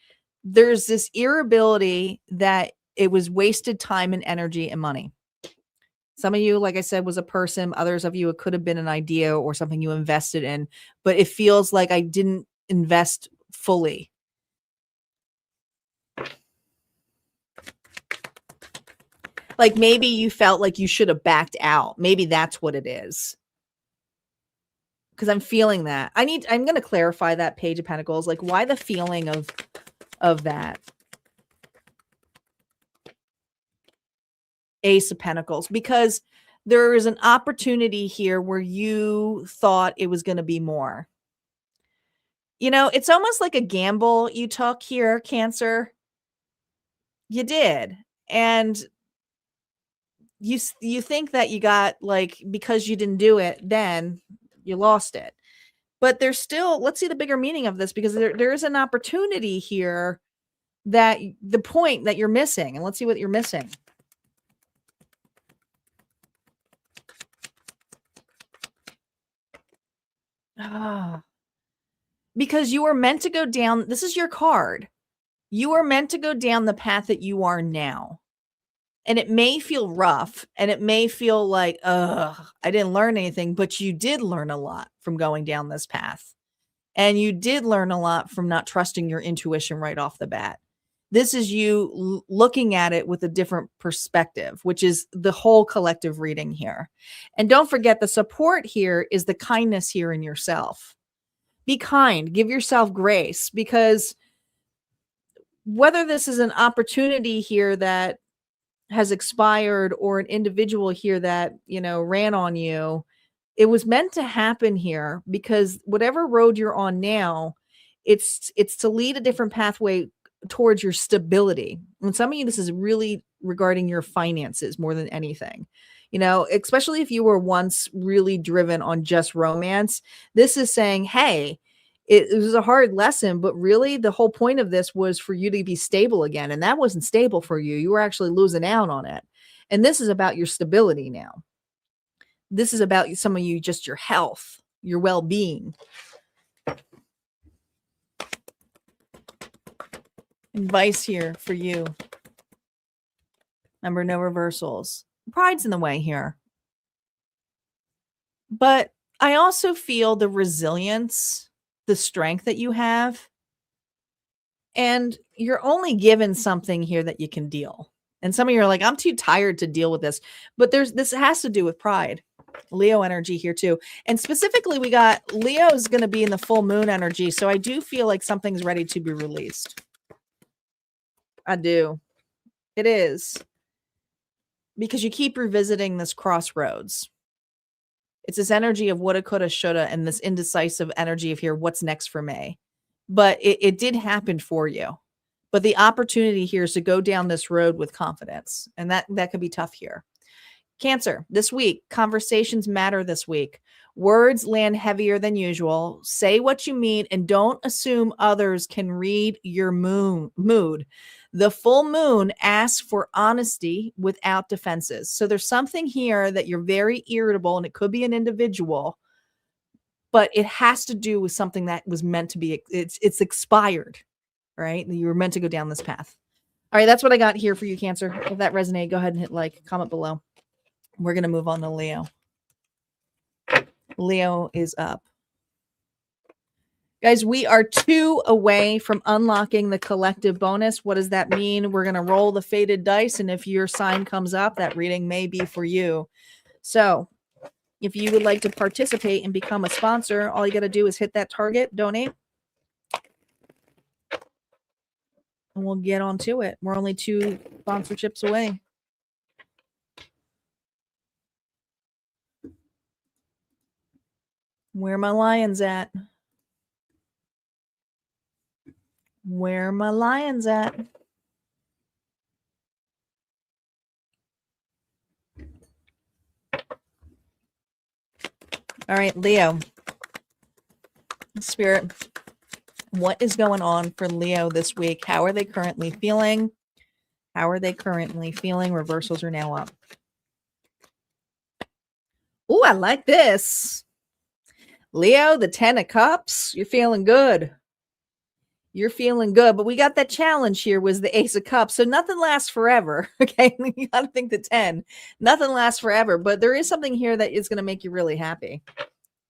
there's this irritability that it was wasted time and energy and money. Some of you, like I said, was a person. Others of you, it could have been an idea or something you invested in, but it feels like I didn't invest fully. Like maybe you felt like you should have backed out. Maybe that's what it is. Because I'm feeling that. I'm going to clarify that Page of Pentacles. Like, why the feeling of that? Ace of Pentacles. Because there is an opportunity here where you thought it was going to be more. You know, it's almost like a gamble you took here, Cancer. You did. And you think that you got, like, because you didn't do it, then you lost it. But there's still, let's see the bigger meaning of this, because there is an opportunity here, that the point that you're missing. And let's see what you're missing. Because you were meant to go down, this is your card. You were meant to go down the path that you are now. And it may feel rough, and it may feel like, I didn't learn anything, but you did learn a lot from going down this path. And you did learn a lot from not trusting your intuition right off the bat. This is you looking at it with a different perspective, which is the whole collective reading here. And don't forget, the support here is the kindness here in yourself. Be kind, give yourself grace, because whether this is an opportunity here that has expired, or an individual here that, ran on you, it was meant to happen here, because whatever road you're on now, it's to lead a different pathway towards your stability. And some of you, this is really regarding your finances more than anything. Especially if you were once really driven on just romance, this is saying, hey, it was a hard lesson, but really the whole point of this was for you to be stable again. And that wasn't stable for you. You were actually losing out on it. And this is about your stability now. This is about some of you, just your health, your well-being. Advice here for you. Remember, no reversals. Pride's in the way here. But I also feel the resilience, the strength that you have. And you're only given something here that you can deal. And some of you are like, I'm too tired to deal with this. But this has to do with pride. Leo energy here too. And specifically, we got Leo's going to be in the full moon energy. So I do feel like something's ready to be released. I do. It is. Because you keep revisiting this crossroads. It's this energy of woulda, coulda, shoulda, and this indecisive energy of here, what's next for me? But it did happen for you. But the opportunity here is to go down this road with confidence. And that could be tough here. Cancer, this week, conversations matter this week. Words land heavier than usual. Say what you mean, and don't assume others can read your mood. The full moon asks for honesty without defenses. So there's something here that you're very irritable, and it could be an individual, but it has to do with something that was meant to be, it's expired, right? You were meant to go down this path. All right, that's what I got here for you, Cancer. If that resonated, go ahead and hit like, comment below. We're going to move on to Leo. Leo is up. Guys, we are 2 away from unlocking the collective bonus. What does that mean? We're going to roll the faded dice, and if your sign comes up, that reading may be for you. So if you would like to participate and become a sponsor, all you got to do is hit that target, donate, and we'll get on to it. We're only 2 sponsorships away. Where my lions at? Where my lions at? All right, Leo. Spirit, what is going on for Leo this week? How are they currently feeling? How are they currently feeling? Reversals are now up. Oh, I like this. Leo, the 10 of Cups. You're feeling good. You're feeling good. But we got that challenge here was the Ace of Cups. So nothing lasts forever. Okay. You got to think the 10. Nothing lasts forever. But there is something here that is going to make you really happy.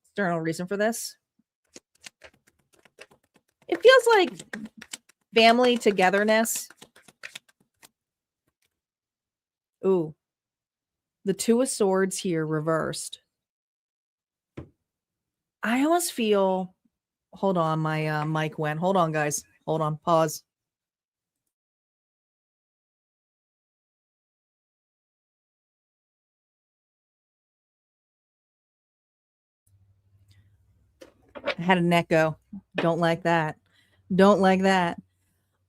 External reason for this. It feels like family togetherness. Ooh, The Two of Swords here reversed. I almost feel, hold on, my mic went. Hold on, guys. Hold on, pause. I had an echo. Don't like that. Don't like that.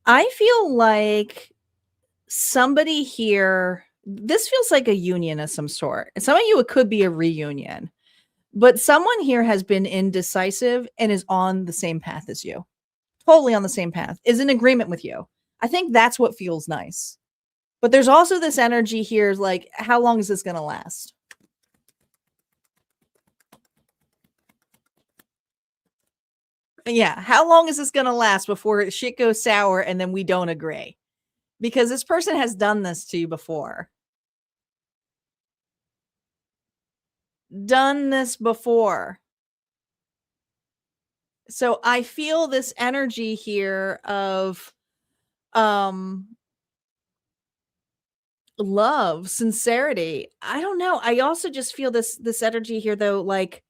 I feel like somebody here, this feels like a union of some sort. Some of you, it could be a reunion, but someone here has been indecisive and is on the same path as you. Totally on the same path, is in agreement with you. I think that's what feels nice. But there's also this energy here, like, how long is this going to last? Yeah, how long is this going to last before shit goes sour and then we don't agree? Because this person has done this to you before. Done this before. So I feel this energy here of love, sincerity. I don't know. I also just feel this energy here though, like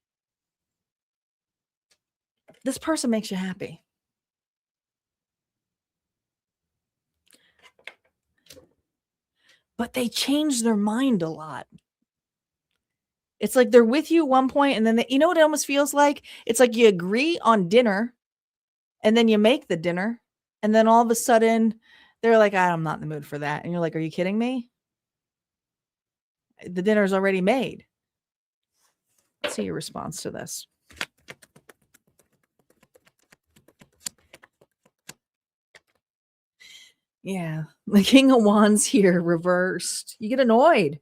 this person makes you happy. But they change their mind a lot. It's like they're with you at one point and then you know what it almost feels like? It's like you agree on dinner and then you make the dinner and then all of a sudden they're like, I'm not in the mood for that. And you're like, are you kidding me? The dinner's already made. Let's see your response to this. Yeah, the King of Wands here reversed. You get annoyed.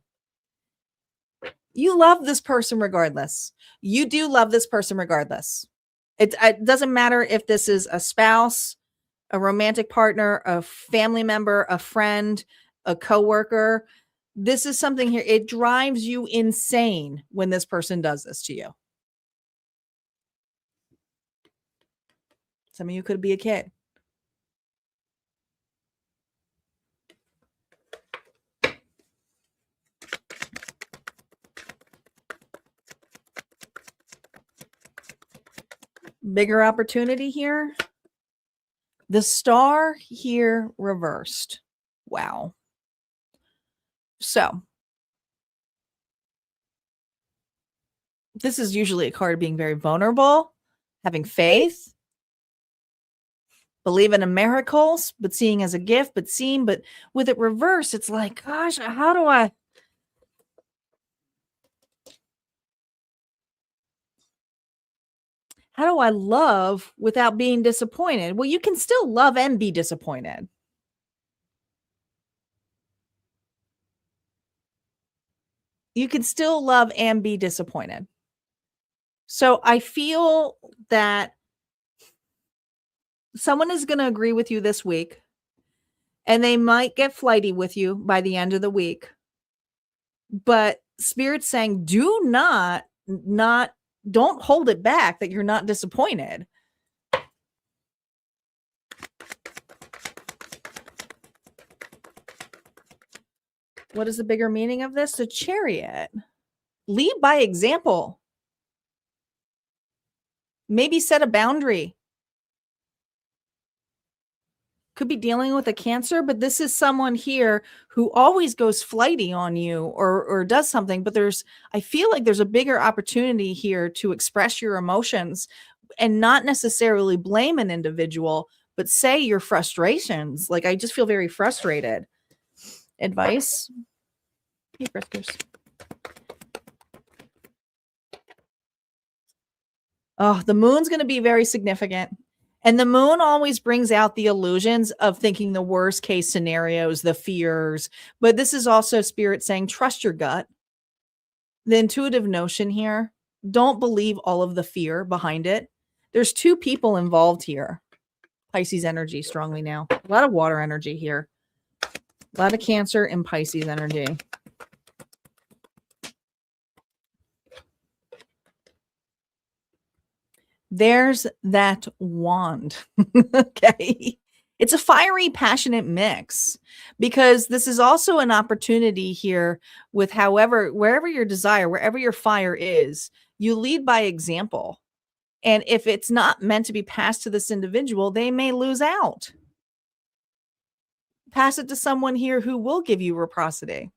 You love this person regardless. You do love this person regardless. It doesn't matter if this is a spouse, a romantic partner, a family member, a friend, a coworker. This is something here. It drives you insane when this person does this to you. Some of you could be a kid. Bigger opportunity here. The Star here reversed. Wow. So this is usually a card being very vulnerable, having faith, believing in miracles, but seeing as a gift, but with it reversed, it's like, gosh, how do I love without being disappointed? Well, you can still love and be disappointed. You can still love and be disappointed. So I feel that someone is going to agree with you this week, and they might get flighty with you by the end of the week. But Spirit's saying, don't hold it back that you're not disappointed. What is the bigger meaning of this? The Chariot. Lead by example. Maybe set a boundary. Could be dealing with a Cancer, but this is someone here who always goes flighty on you or does something. But I feel like there's a bigger opportunity here to express your emotions and not necessarily blame an individual, but say your frustrations. Like, I just feel very frustrated. Advice? Hey, Briskers. Oh, the moon's going to be very significant. And the moon always brings out the illusions of thinking the worst case scenarios, the fears. But this is also Spirit saying, trust your gut. The intuitive notion here, don't believe all of the fear behind it. There's two people involved here. Pisces energy strongly now. A lot of water energy here. A lot of Cancer and Pisces energy. There's that wand. Okay. It's a fiery, passionate mix, because this is also an opportunity here with wherever your desire, wherever your fire is, you lead by example. And if it's not meant to be passed to this individual, they may lose out. Pass it to someone here who will give you reciprocity.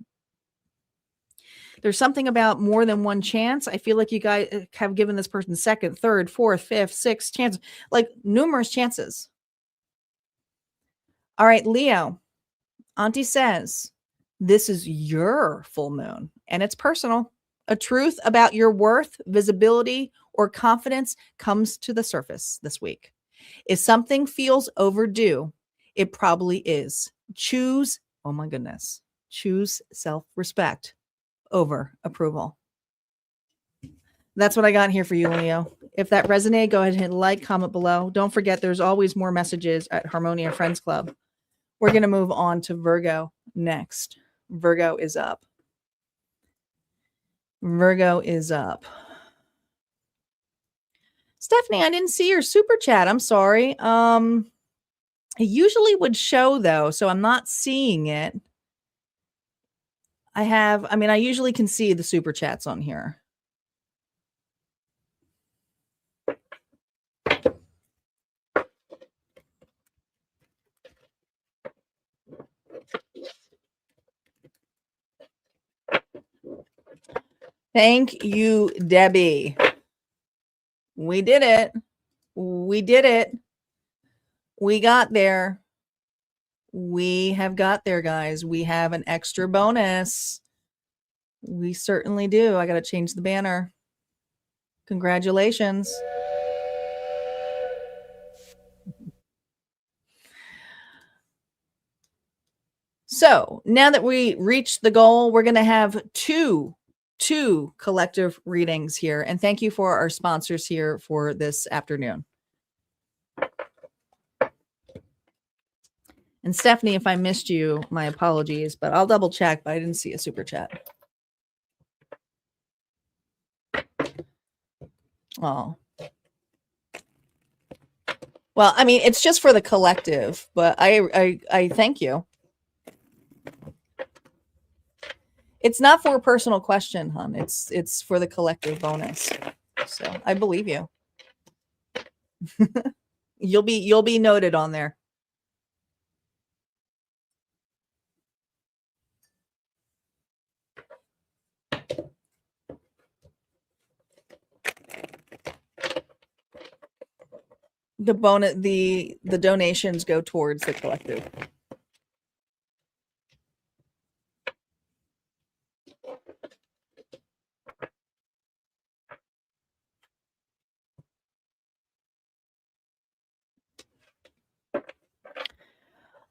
There's something about more than one chance. I feel like you guys have given this person second, third, fourth, fifth, sixth chance, like numerous chances. All right, Leo, Auntie says, this is your full moon and it's personal. A truth about your worth, visibility, or confidence comes to the surface this week. If something feels overdue, it probably is. Choose self-respect over approval. That's what I got here for you, Leo. If that resonated, go ahead and hit like, comment below. Don't forget, there's always more messages at Harmonia Friends Club. We're going to move on to Virgo next. Virgo is up. Virgo is up. Stephanie, I didn't see your super chat. I'm sorry. It usually would show though, so I'm not seeing it. I usually can see the super chats on here. Thank you, Debbie. We did it. We did it. We got there. We have got there, guys. We have an extra bonus. We certainly do. I got to change the banner. Congratulations. So now that we reached the goal, we're going to have two collective readings here. And thank you for our sponsors here for this afternoon. And Stephanie, if I missed you, my apologies, but I'll double check, but I didn't see a super chat. Oh. Well, I mean, it's just for the collective, but I thank you. It's not for a personal question, hon. It's for the collective bonus. So I believe you. You'll be noted on there. The bonus, the donations go towards the collective.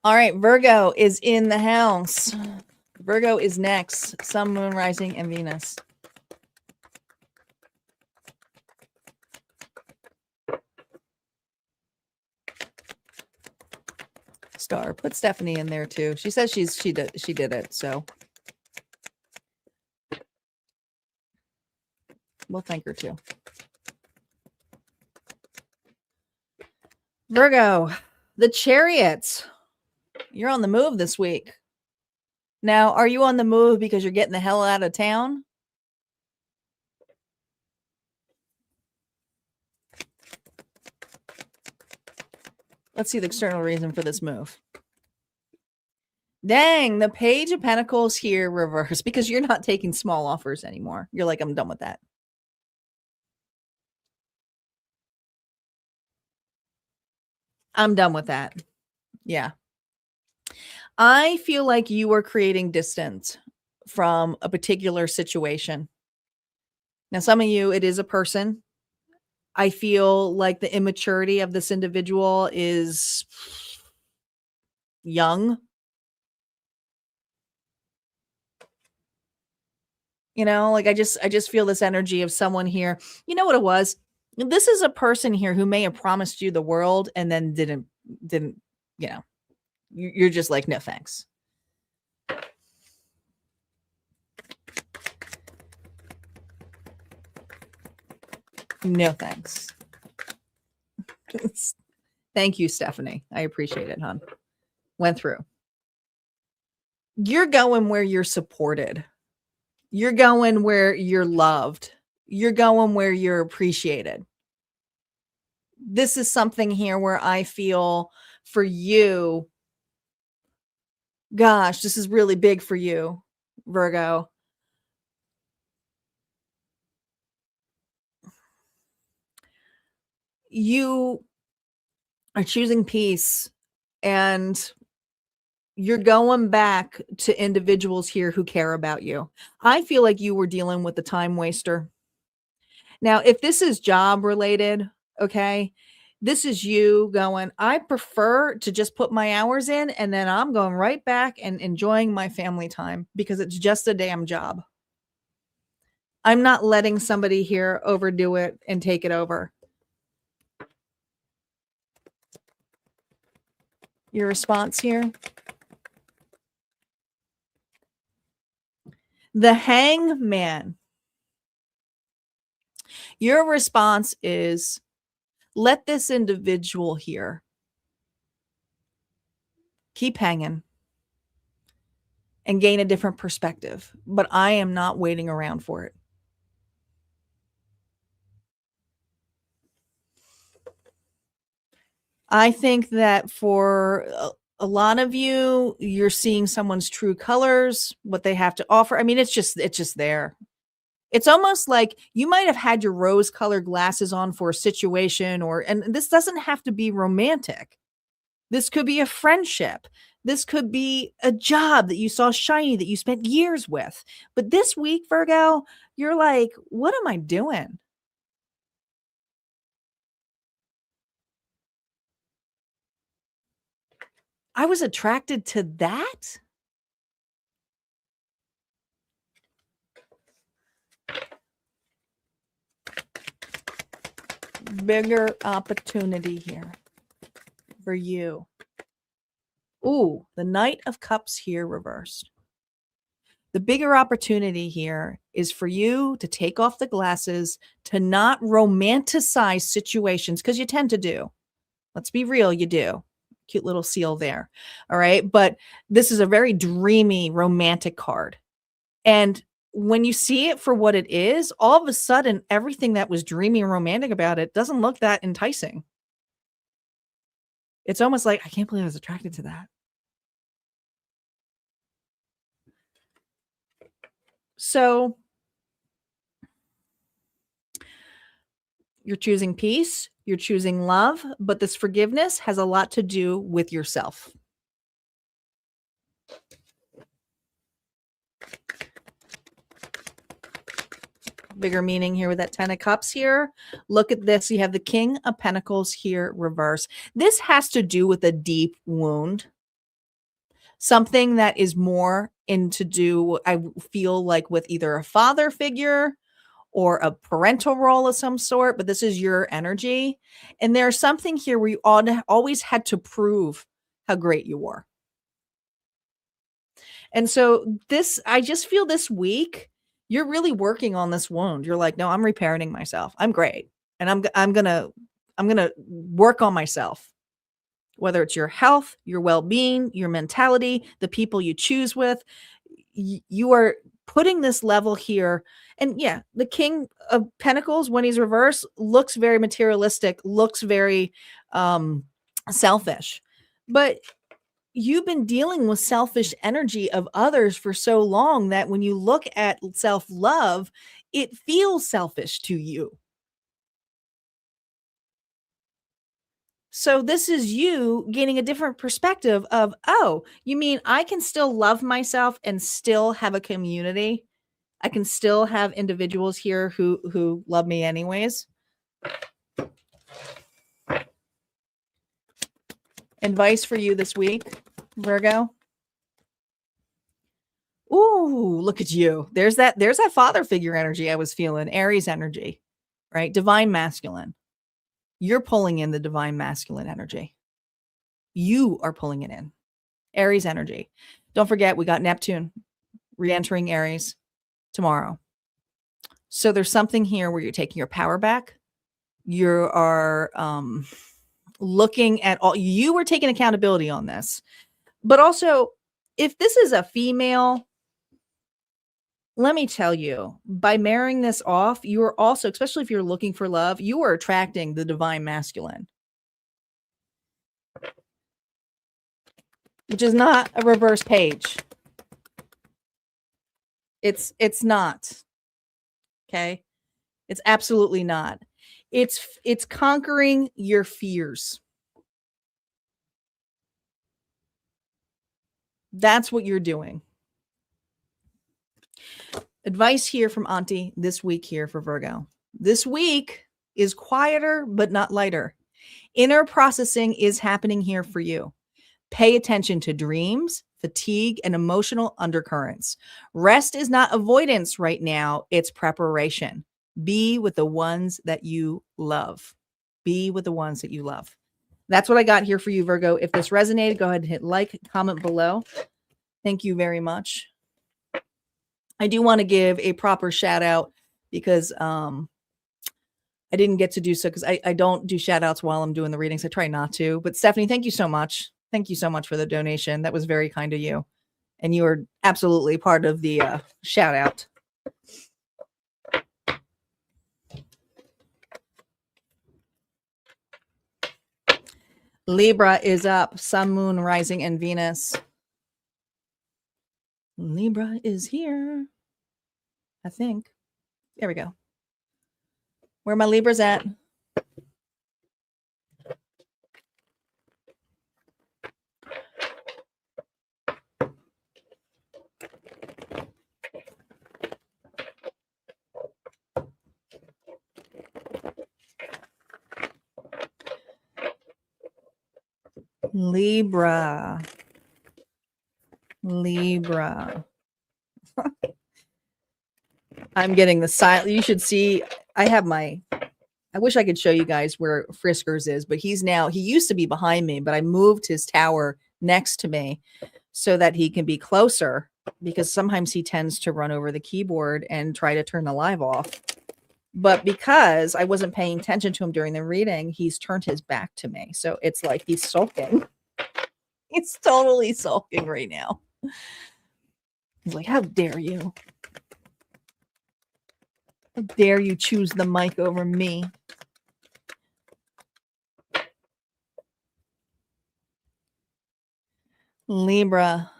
All right, Virgo is in the house. Virgo is next. Sun, Moon, Rising, and Venus. Star. Put Stephanie in there too. She says she did it, so we'll thank her too. Virgo, the Chariot. You're on the move this week. Now, are you on the move because you're getting the hell out of town? Let's see the external reason for this move. Dang, the Page of Pentacles here reversed because you're not taking small offers anymore. You're like, I'm done with that. I'm done with that. Yeah. I feel like you are creating distance from a particular situation. Now, some of you, it is a person. I feel like the immaturity of this individual is young. You know, like I just feel this energy of someone here. You know what it was? This is a person here who may have promised you the world and then didn't, you know, you're just like, no, thanks. No, thanks. Thank you, Stephanie. I appreciate it, hon. Went through. You're going where you're supported. You're going where you're loved. You're going where you're appreciated. This is something here where I feel for you, gosh, this is really big for you, Virgo. You are choosing peace, and you're going back to individuals here who care about you. I feel like you were dealing with the time waster. Now, if this is job related, okay, this is you going, I prefer to just put my hours in and then I'm going right back and enjoying my family time because it's just a damn job. I'm not letting somebody here overdo it and take it over. Your response here? The Hangman. Your response is, let this individual here keep hanging and gain a different perspective, but I am not waiting around for it. I think that for a lot of you, you're seeing someone's true colors, what they have to offer. I mean, it's just there. It's almost like you might have had your rose colored glasses on for a situation, and this doesn't have to be romantic. This could be a friendship. This could be a job that you saw shiny that you spent years with. But this week, Virgo, you're like, what am I doing? I was attracted to that? Bigger opportunity here for you. Ooh, the Knight of Cups here reversed. The bigger opportunity here is for you to take off the glasses, to not romanticize situations, because you tend to do. Let's be real, you do. Cute little seal there. All right. But this is a very dreamy, romantic card. And when you see it for what it is, all of a sudden, everything that was dreamy and romantic about it doesn't look that enticing. It's almost like, I can't believe I was attracted to that. So you're choosing peace, you're choosing love, but this forgiveness has a lot to do with yourself. Bigger meaning here with that 10 of Cups here. Look at this. You have the King of Pentacles here reverse. This has to do with a deep wound. Something that is more into do, I feel like, with either a father figure or a parental role of some sort, but this is your energy. And there's something here where you always had to prove how great you were. And so I just feel this week, you're really working on this wound. You're like, no, I'm reparenting myself. I'm great. And I'm going to work on myself. Whether it's your health, your well-being, your mentality, the people you choose with, you are putting this level here. And yeah, the King of Pentacles, when he's reversed, looks very materialistic, looks very selfish. But you've been dealing with selfish energy of others for so long that when you look at self-love, it feels selfish to you. So this is you getting a different perspective of, oh, you mean I can still love myself and still have a community? I can still have individuals here who love me anyways. Advice for you this week, Virgo. Ooh, look at you. There's that father figure energy I was feeling, Aries energy, right? Divine masculine. You're pulling in the divine masculine energy. You are pulling it in. Aries energy. Don't forget, we got Neptune re-entering Aries tomorrow. So there's something here where you're taking your power back. You are looking at all, you were taking accountability on this. But also, if this is a female, let me tell you, by marrying this off, you are also, especially if you're looking for love, you are attracting the divine masculine, which is not a reverse page. It's not. Okay? It's absolutely not. It's conquering your fears. That's what you're doing. Advice here from Auntie this week here for Virgo. This week is quieter, but not lighter. Inner processing is happening here for you. Pay attention to dreams, fatigue, and emotional undercurrents. Rest is not avoidance right now. It's preparation. Be with the ones that you love. Be with the ones that you love. That's what I got here for you, Virgo. If this resonated, go ahead and hit like, comment below. Thank you very much. I do want to give a proper shout out because I didn't get to do so because I don't do shout outs while I'm doing the readings. I try not to. But Stephanie, thank you so much. Thank you so much for the donation. That was very kind of you. And you are absolutely part of the shout out. Libra is up. Sun, Moon, Rising, and Venus. Libra is here. I think. There we go. Where my Libras at? Libra. I'm getting the silent. You should see. I wish I could show you guys where Friskers is, but he used to be behind me, but I moved his tower next to me so that he can be closer because sometimes he tends to run over the keyboard and try to turn the live off. But because I wasn't paying attention to him during the reading, he's turned his back to me. So it's like he's sulking. It's totally sulking right now. He's like, how dare you? How dare you choose the mic over me? Libra.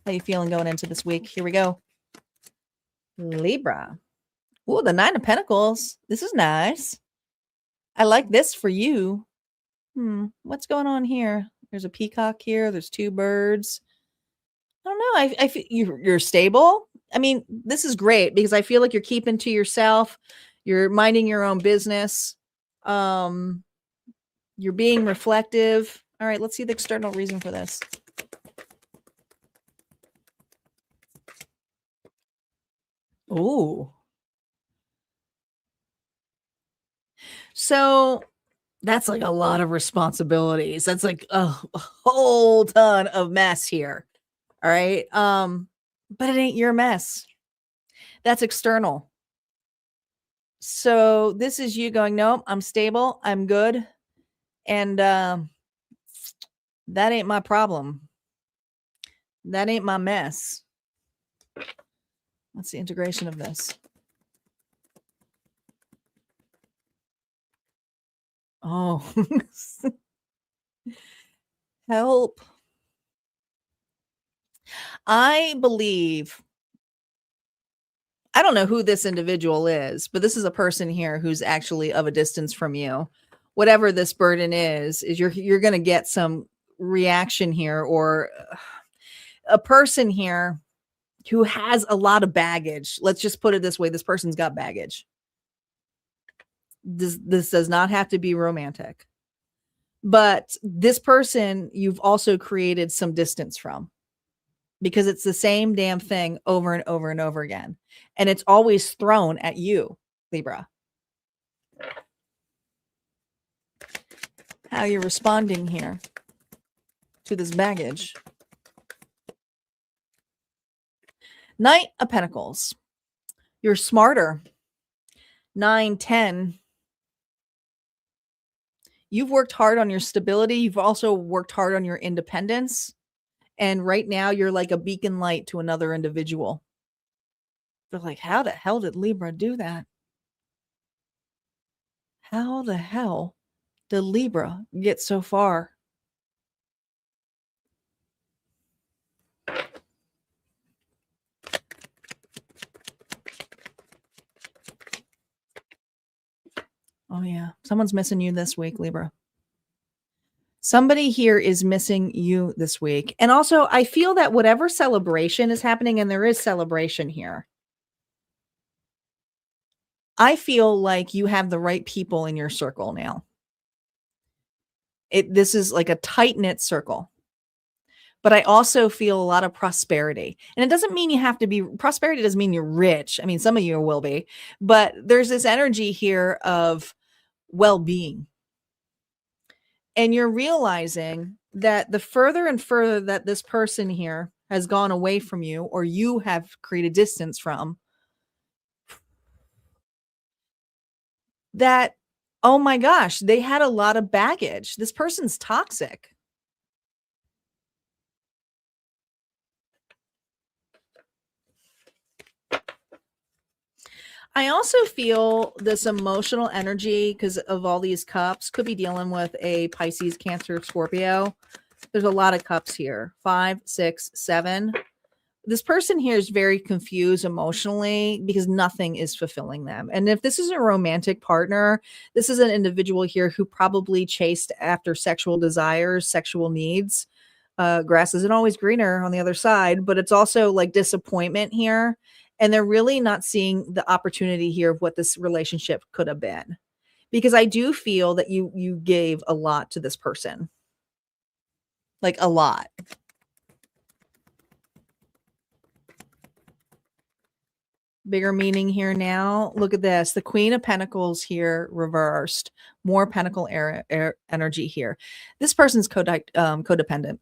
How you feeling going into this week? Here we go. Libra. Ooh, the 9 of Pentacles. This is nice. I like this for you. What's going on here? There's a peacock here. There's 2 birds. I don't know. I feel you're stable. I mean, this is great because I feel like you're keeping to yourself. You're minding your own business. You're being reflective. All right, let's see the external reason for this. Ooh. So that's like a lot of responsibilities. That's like a whole ton of mess here. All right. But it ain't your mess. That's external. So this is you going, nope, I'm stable. I'm good. And that ain't my problem. That ain't my mess. What's the integration of this? Oh, help. I believe, I don't know who this individual is, but this is a person here who's actually of a distance from you. Whatever this burden is you're going to get some reaction here, or a person here who has a lot of baggage. Let's just put it this way. This person's got baggage. This does not have to be romantic, but this person you've also created some distance from because it's the same damn thing over and over and over again. And it's always thrown at you, Libra. How you're responding here to this baggage. Knight of Pentacles. You're smarter. 9, 10. You've worked hard on your stability. You've also worked hard on your independence. And right now you're like a beacon light to another individual. They're like, how the hell did Libra do that? How the hell did Libra get so far? Oh, yeah. Someone's missing you this week, Libra. Somebody here is missing you this week. And also, I feel that whatever celebration is happening, and there is celebration here, I feel like you have the right people in your circle now. This is like a tight-knit circle. But I also feel a lot of prosperity. And it doesn't mean you have to be prosperity doesn't mean you're rich. I mean, some of you will be, but there's this energy here of well-being. And you're realizing that the further and further that this person here has gone away from you, or you have created distance from, that, oh my gosh, they had a lot of baggage. This person's toxic. I also feel this emotional energy because of all these cups could be dealing with a Pisces, Cancer, Scorpio. There's a lot of cups here. 5, 6, 7. This person here is very confused emotionally because nothing is fulfilling them. And if this is a romantic partner, this is an individual here who probably chased after sexual desires, sexual needs. Grass isn't always greener on the other side, but it's also like disappointment here. And they're really not seeing the opportunity here of what this relationship could have been. Because I do feel that you gave a lot to this person. Like a lot. Bigger meaning here now. Look at this. The Queen of Pentacles here reversed. More Pentacle energy here. This person's codependent.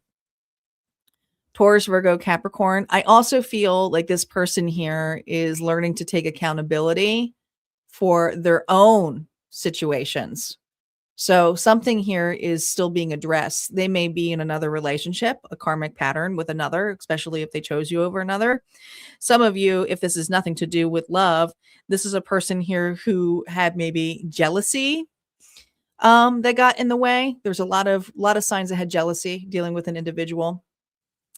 Taurus, Virgo, Capricorn. I also feel like this person here is learning to take accountability for their own situations. So something here is still being addressed. They may be in another relationship, a karmic pattern with another, especially if they chose you over another. Some of you, if this is nothing to do with love, this is a person here who had maybe jealousy that got in the way. There's a lot of signs that had jealousy dealing with an individual.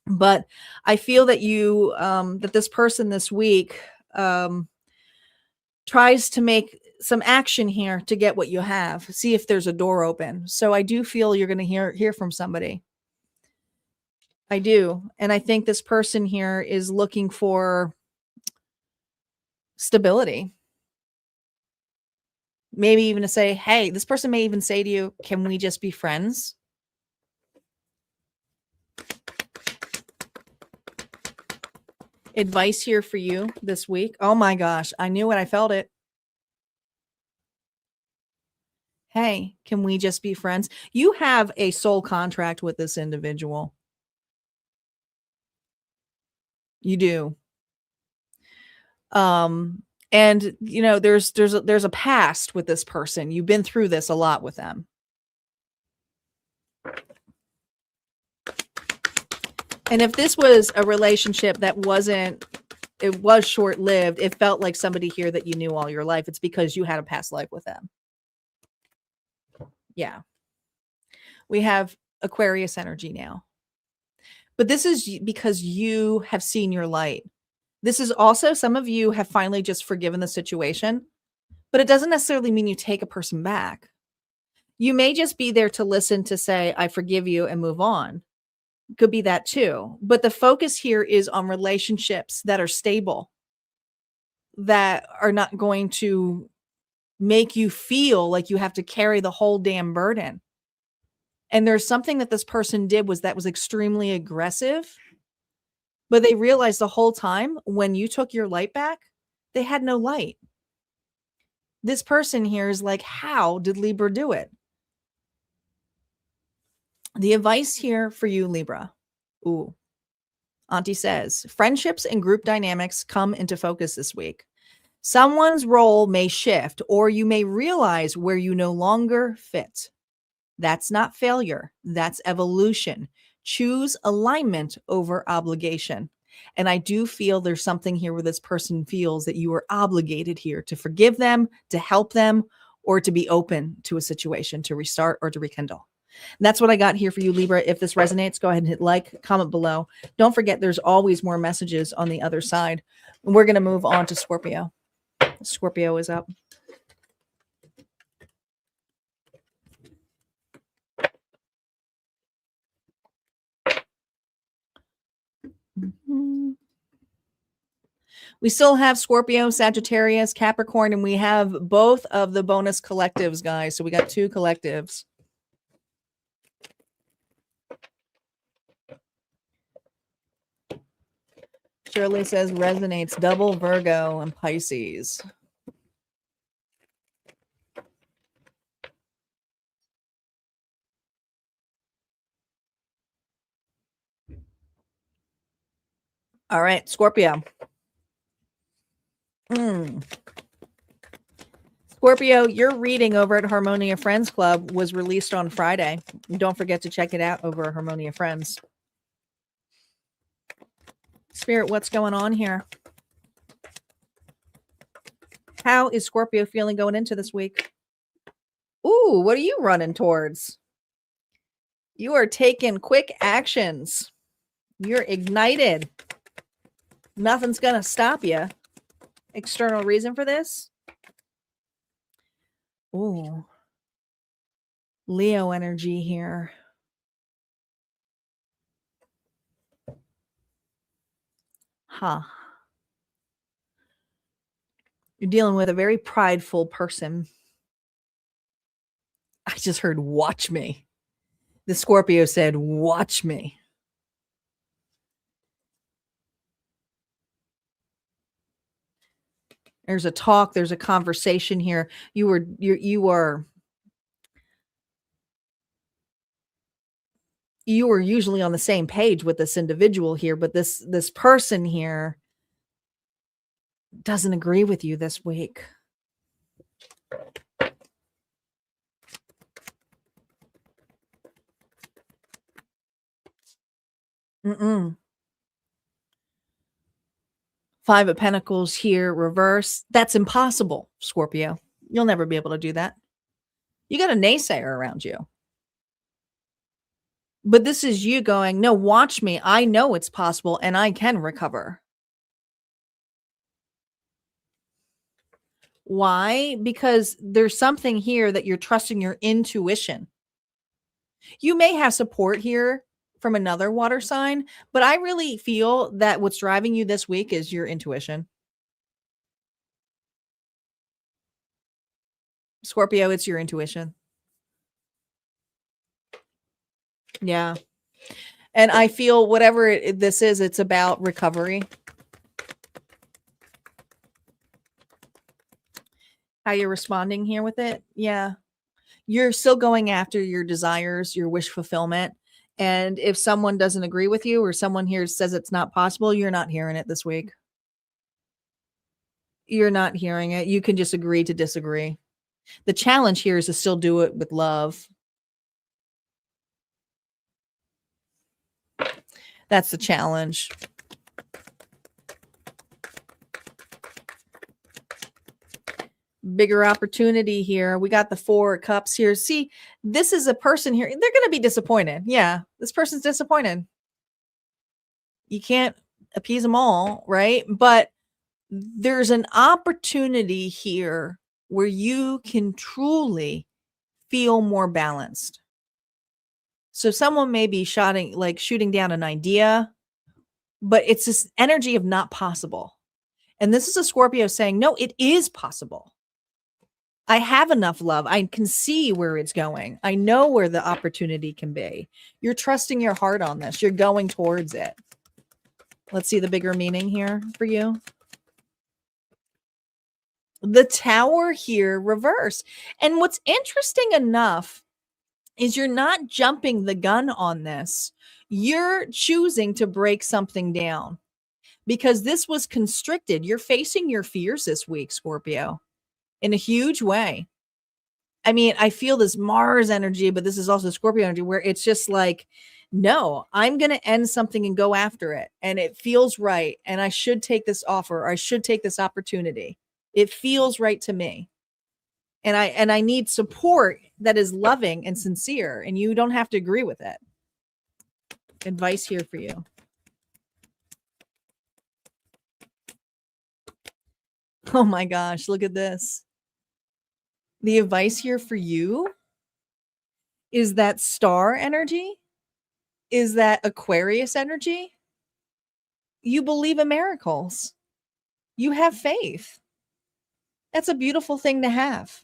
But I feel that that this person this week tries to make some action here to get what you have. See if there's a door open. So I do feel you're going to hear from somebody. I do. And I think this person here is looking for stability. Maybe even to say, hey, this person may even say to you, can we just be friends? Advice here for you this week. Oh my gosh, I knew it. I felt it. Hey, can we just be friends? You have a soul contract with this individual. You do. And you know, there's a past with this person. You've been through this a lot with them. And if this was a relationship that it was short-lived, it felt like somebody here that you knew all your life. It's because you had a past life with them. Yeah. We have Aquarius energy now. But this is because you have seen your light. This is also, some of you have finally just forgiven the situation, but it doesn't necessarily mean you take a person back. You may just be there to listen, to say, I forgive you, and move on. Could be that too. But the focus here is on relationships that are stable, that are not going to make you feel like you have to carry the whole damn burden. And there's something that this person did that was extremely aggressive, but they realized the whole time when you took your light back, they had no light. This person here is like, how did Libra do it? The advice here for you, Libra. Ooh. Auntie says, friendships and group dynamics come into focus this week. Someone's role may shift, or you may realize where you no longer fit. That's not failure. That's evolution. Choose alignment over obligation. And I do feel there's something here where this person feels that you are obligated here to forgive them, to help them, or to be open to a situation, to restart or to rekindle. And that's what I got here for you, Libra. If this resonates, go ahead and hit like, comment below. Don't forget, there's always more messages on the other side. We're going to move on to Scorpio. Scorpio is up. We still have Scorpio, Sagittarius, Capricorn, and we have both of the bonus collectives, guys. So we got 2 collectives. Shirley says resonates double Virgo and Pisces. All right, Scorpio. Scorpio, your reading over at Harmonia Friends Club was released on Friday. Don't forget to check it out over at Harmonia Friends. Spirit, what's going on here? How is Scorpio feeling going into this week? Ooh, what are you running towards? You are taking quick actions. You're ignited. Nothing's going to stop you. External reason for this? Ooh. Leo energy here. Huh. You're dealing with a very prideful person. I just heard, watch me. The Scorpio said, watch me. There's a talk, there's a conversation here. You are usually on the same page with this individual here, but this person here doesn't agree with you this week. Five of Pentacles here, reverse. That's impossible, Scorpio. You'll never be able to do that. You got a naysayer around you. But this is you going, no, watch me. I know it's possible and I can recover. Why? Because there's something here that you're trusting your intuition. You may have support here from another water sign, but I really feel that what's driving you this week is your intuition. Scorpio, it's your intuition. Yeah. And I feel whatever this is, it's about recovery. How you're responding here with it. Yeah. You're still going after your desires, your wish fulfillment. And if someone doesn't agree with you or someone here says it's not possible, you're not hearing it this week. You're not hearing it. You can just agree to disagree. The challenge here is to still do it with love. That's the challenge. Bigger opportunity here. We got the 4 of Cups here. See, this is a person here. They're going to be disappointed. Yeah, this person's disappointed. You can't appease them all, right? But there's an opportunity here where you can truly feel more balanced. So someone may be shooting down an idea, but it's this energy of not possible. And this is a Scorpio saying, no, it is possible. I have enough love. I can see where it's going. I know where the opportunity can be. You're trusting your heart on this. You're going towards it. Let's see the bigger meaning here for you. The Tower here, reverse. And what's interesting enough is you're not jumping the gun on this. You're choosing to break something down because this was constricted. You're facing your fears this week, Scorpio, in a huge way. I mean, I feel this Mars energy, but this is also Scorpio energy where it's just like, no, I'm going to end something and go after it. And it feels right. And I should take this offer. Or I should take this opportunity. It feels right to me. And I need support that is loving and sincere. And you don't have to agree with it. Advice here for you. Oh my gosh, look at this. The advice here for you is that star energy, is that Aquarius energy. You believe in miracles. You have faith. That's a beautiful thing to have.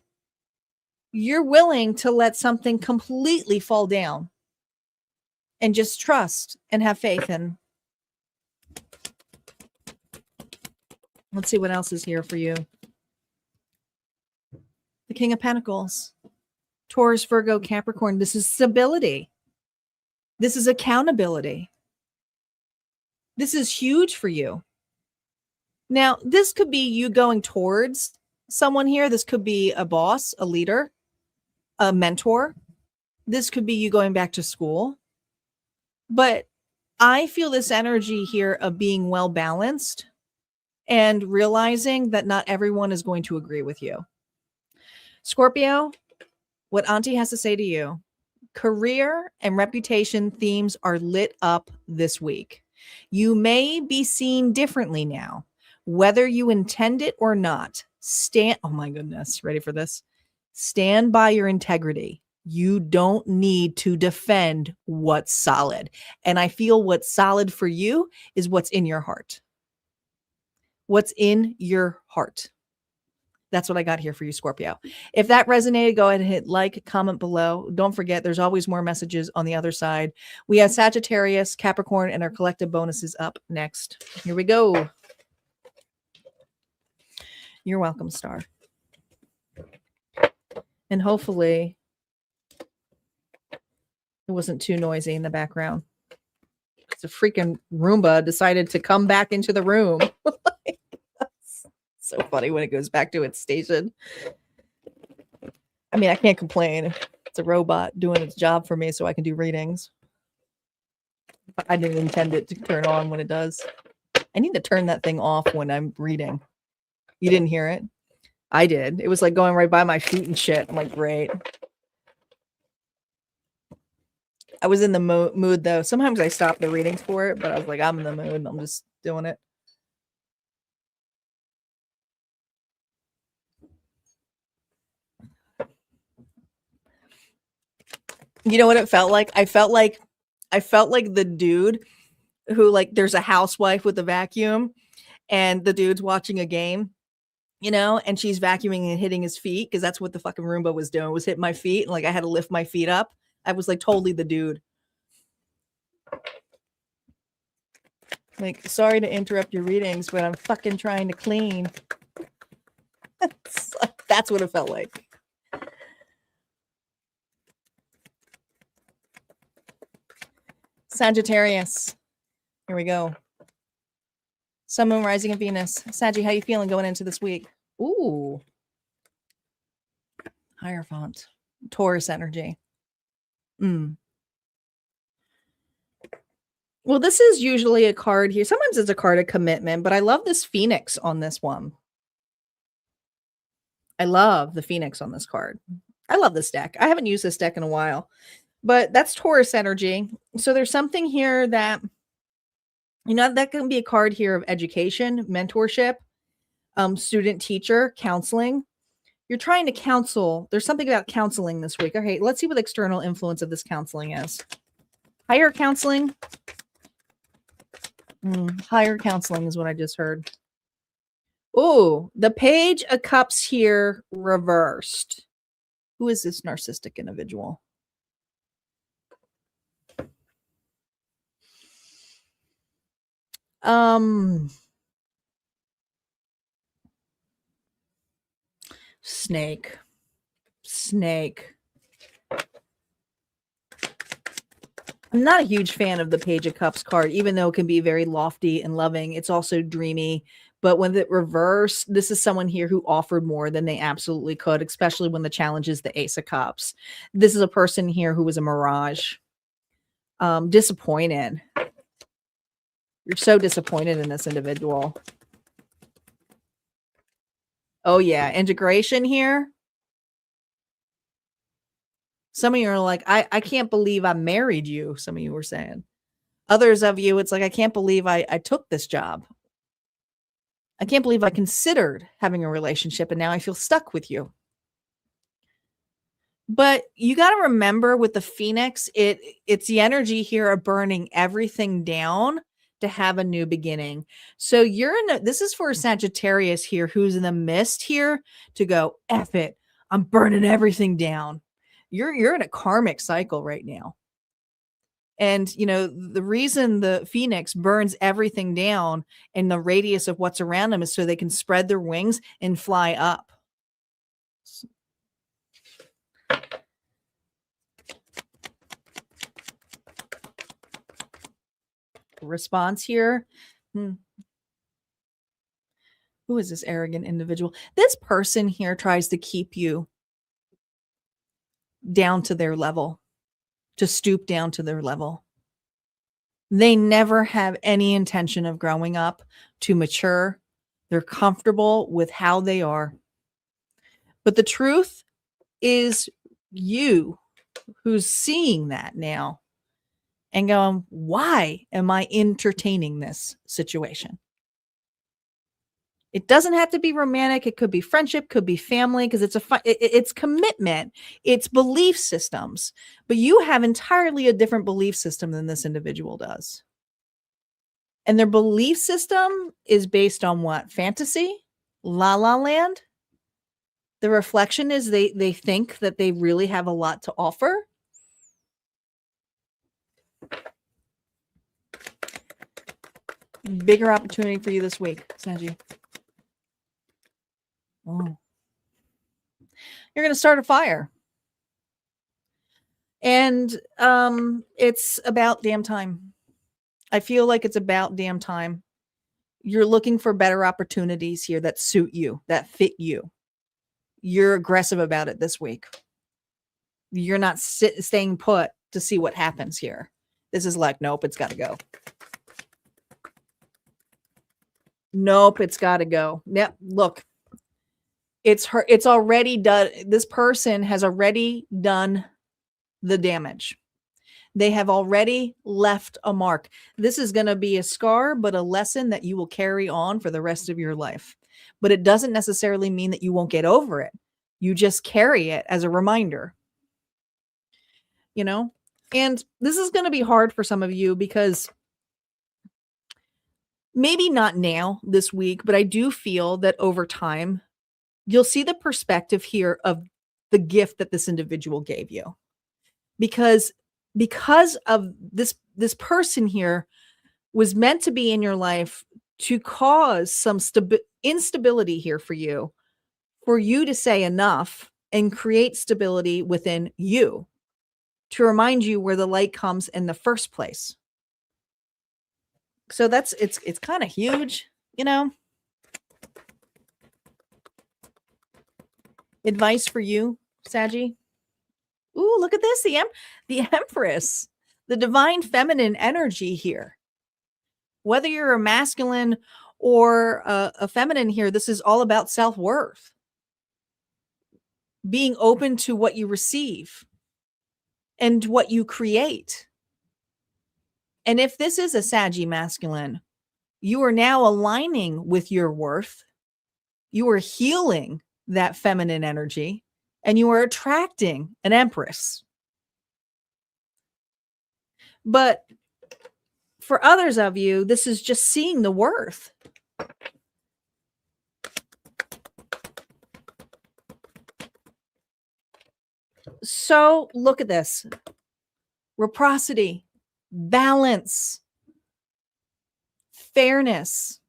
You're willing to let something completely fall down and just trust and have faith in. Let's see what else is here for you. The King of Pentacles, Taurus, Virgo, Capricorn. This is stability. This is accountability. This is huge for you. Now, this could be you going towards someone here. This could be a boss, a leader, a mentor. This could be you going back to school. But I feel this energy here of being well balanced and realizing that not everyone is going to agree with you. Scorpio, what Auntie has to say to you, career and reputation themes are lit up this week. You may be seen differently now, whether you intend it or not. Oh my goodness, ready for this? Stand by your integrity. You don't need to defend what's solid. And I feel what's solid for you is what's in your heart. What's in your heart. That's what I got here for you, Scorpio. If that resonated, go ahead and hit like, comment below. Don't forget, there's always more messages on the other side. We have Sagittarius, Capricorn, and our collective bonuses up next. Here we go. You're welcome, Star. And hopefully it wasn't too noisy in the background. The freaking Roomba decided to come back into the room. So funny when it goes back to its station. I mean, I can't complain. It's a robot doing its job for me so I can do readings. I didn't intend it to turn on when it does. I need to turn that thing off when I'm reading. You didn't hear it? I did. It was like going right by my feet and shit. I'm like, great. I was in the mood though. Sometimes I stop the readings for it, but I was like, I'm in the mood. I'm just doing it. You know what it felt like? I felt like the dude who, like, there's a housewife with a vacuum and the dude's watching a game, you know, and she's vacuuming and hitting his feet because that's what the fucking Roomba was doing, was hitting my feet. And like I had to lift my feet up. I was like totally the dude. Like, sorry to interrupt your readings, but I'm fucking trying to clean. That's what it felt like. Sagittarius. Here we go. Sun, Moon, Rising, and Venus. Saggy, how you feeling going into this week? Ooh. Hierophant. Taurus energy. Well, this is usually a card here. Sometimes it's a card of commitment, but I love this Phoenix on this one. I love the Phoenix on this card. I love this deck. I haven't used this deck in a while, but that's Taurus energy. So there's something here that, you know, that can be a card here of education, mentorship, student, teacher, counseling. You're trying to counsel. There's something about counseling this week. Okay, let's see what the external influence of this counseling is. Higher counseling. Higher counseling is what I just heard. Oh, the Page of Cups here reversed. Who is this narcissistic individual? Snake. I'm not a huge fan of the Page of Cups card, even though it can be very lofty and loving. It's also dreamy, But when it reversed, this is someone here who offered more than they absolutely could, especially when the challenge is the Ace of Cups. This is a person here who was a mirage. Disappointed. You're so disappointed in this individual. Oh, yeah. Integration here. Some of you are like, I can't believe I married you. Some of you were saying. Others of you, it's like, I can't believe I took this job. I can't believe I considered having a relationship and now I feel stuck with you. But you got to remember with the Phoenix, it's the energy here of burning everything down to have a new beginning. So this is for Sagittarius here, who's in the midst here to go, F it. I'm burning everything down. You're in a karmic cycle right now. And, the reason the Phoenix burns everything down in the radius of what's around them is so they can spread their wings and fly up. Response here. Who is this arrogant individual? This person here tries to keep you down to their level, to stoop down to their level. They never have any intention of growing up to mature. They're comfortable with how they are. But the truth is you who's seeing that now and going, why am I entertaining this situation? It doesn't have to be romantic. It could be friendship, could be family, because it's commitment, it's belief systems. But you have entirely a different belief system than this individual does. And their belief system is based on what? Fantasy? La La Land? The reflection is they think that they really have a lot to offer. Bigger opportunity for you this week, Sanji. Oh. You're going to start a fire. And it's about damn time. I feel like it's about damn time. You're looking for better opportunities here that suit you, that fit you. You're aggressive about it this week. You're not staying put to see what happens here. This is like, nope, it's got to go. Nope, it's got to go. Yep, look. It's already done. This person has already done the damage. They have already left a mark. This is going to be a scar, but a lesson that you will carry on for the rest of your life. But it doesn't necessarily mean that you won't get over it. You just carry it as a reminder. And this is going to be hard for some of you because maybe not now this week, but I do feel that over time, you'll see the perspective here of the gift that this individual gave you. Because of this person here was meant to be in your life to cause some instability here for you to say enough and create stability within you to remind you where the light comes in the first place. So it's kind of huge, Advice for you, Saggy. Ooh, look at this. The Empress, the divine feminine energy here. Whether you're a masculine or a feminine here, this is all about self-worth. Being open to what you receive and what you create. And if this is a Saggy masculine, you are now aligning with your worth. You are healing that feminine energy. And you are attracting an Empress. But for others of you, this is just seeing the worth. So look at this. Reciprocity, balance, fairness.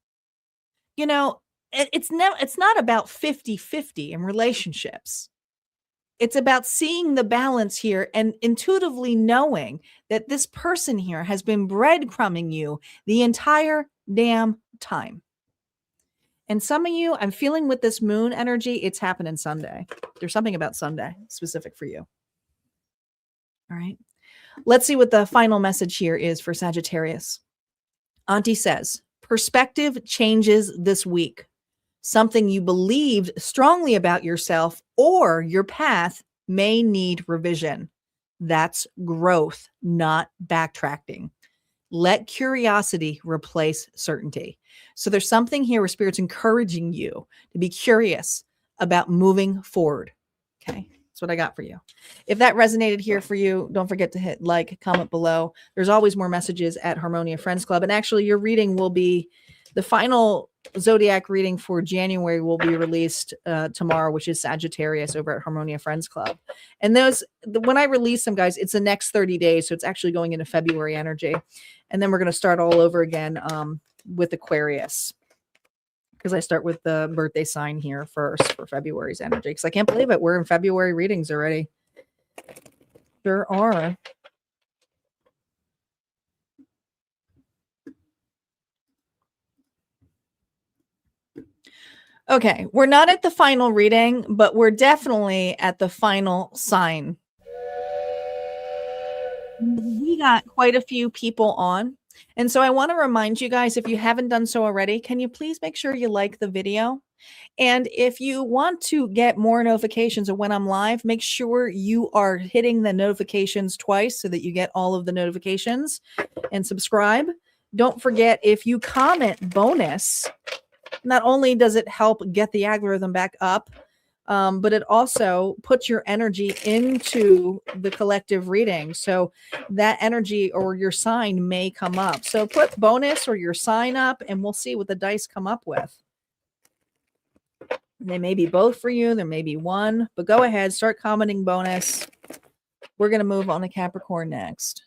It's not about 50-50 in relationships. It's about seeing the balance here and intuitively knowing that this person here has been breadcrumbing you the entire damn time. And some of you, I'm feeling with this moon energy, it's happening Sunday. There's something about Sunday specific for you. All right. Let's see what the final message here is for Sagittarius. Auntie says, perspective changes this week. Something you believed strongly about yourself or your path may need revision. That's growth, not backtracking. Let curiosity replace certainty. So there's something here where Spirit's encouraging you to be curious about moving forward. Okay. That's what I got for you. If that resonated here for you, don't forget to hit like, comment below. There's always more messages at Harmonia Friends Club. And actually, your reading will be the final Zodiac reading for January will be released tomorrow, which is Sagittarius over at Harmonia Friends Club. And when I release them, guys, it's the next 30 days. So it's actually going into February energy. And then we're going to start all over again with Aquarius, because I start with the birthday sign here first for February's energy. Because I can't believe it. We're in February readings already. Sure are. Okay, we're not at the final reading, but we're definitely at the final sign. We got quite a few people on. And so I want to remind you guys, if you haven't done so already, can you please make sure you like the video? And if you want to get more notifications of when I'm live, make sure you are hitting the notifications twice so that you get all of the notifications, and subscribe. Don't forget, if you comment bonus, not only does it help get the algorithm back up, but it also puts your energy into the collective reading. So that energy or your sign may come up. So put bonus or your sign up and we'll see what the dice come up with. They may be both for you. There may be one, but go ahead, start commenting bonus. We're going to move on to Capricorn next.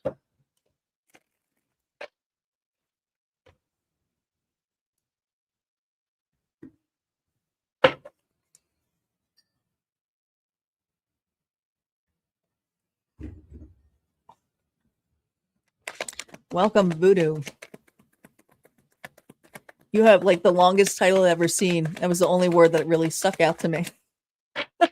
Welcome, Voodoo. You have like the longest title I've ever seen. That was the only word that really stuck out to me. I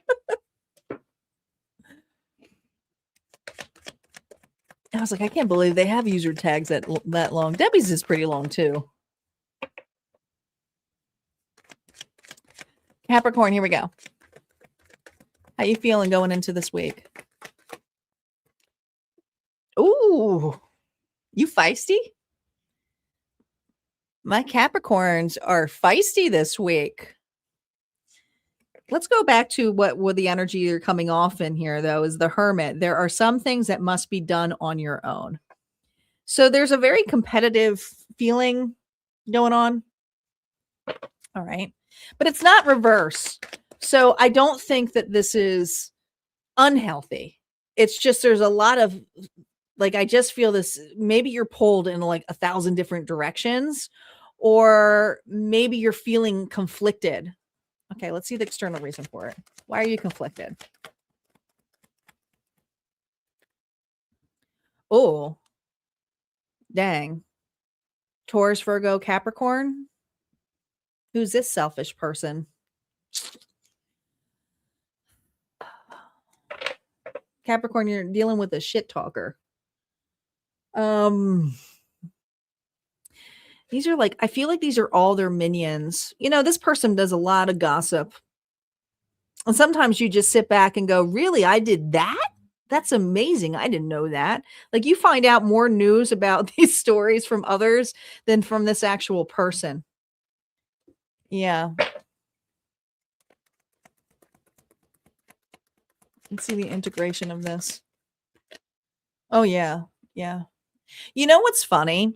was like, I can't believe they have user tags that long. Debbie's is pretty long too. Capricorn, here we go. How you feeling going into this week? Ooh, you feisty? My Capricorns are feisty this week. Let's go back to what the energy you're coming off in here, though, is the Hermit. There are some things that must be done on your own. So there's a very competitive feeling going on. All right. But it's not reverse. So I don't think that this is unhealthy. It's just there's a lot of, like, I just feel this, maybe you're pulled in like 1,000 different directions, or maybe you're feeling conflicted. Okay, let's see the external reason for it. Why are you conflicted? Oh, dang. Taurus, Virgo, Capricorn. Who's this selfish person? Capricorn, you're dealing with a shit talker. These are like, I feel like these are all their minions. You know, this person does a lot of gossip. And sometimes you just sit back and go, really, I did that? That's amazing. I didn't know that. Like, you find out more news about these stories from others than from this actual person. Yeah. Let's see the integration of this. Oh, yeah. Yeah. You know what's funny?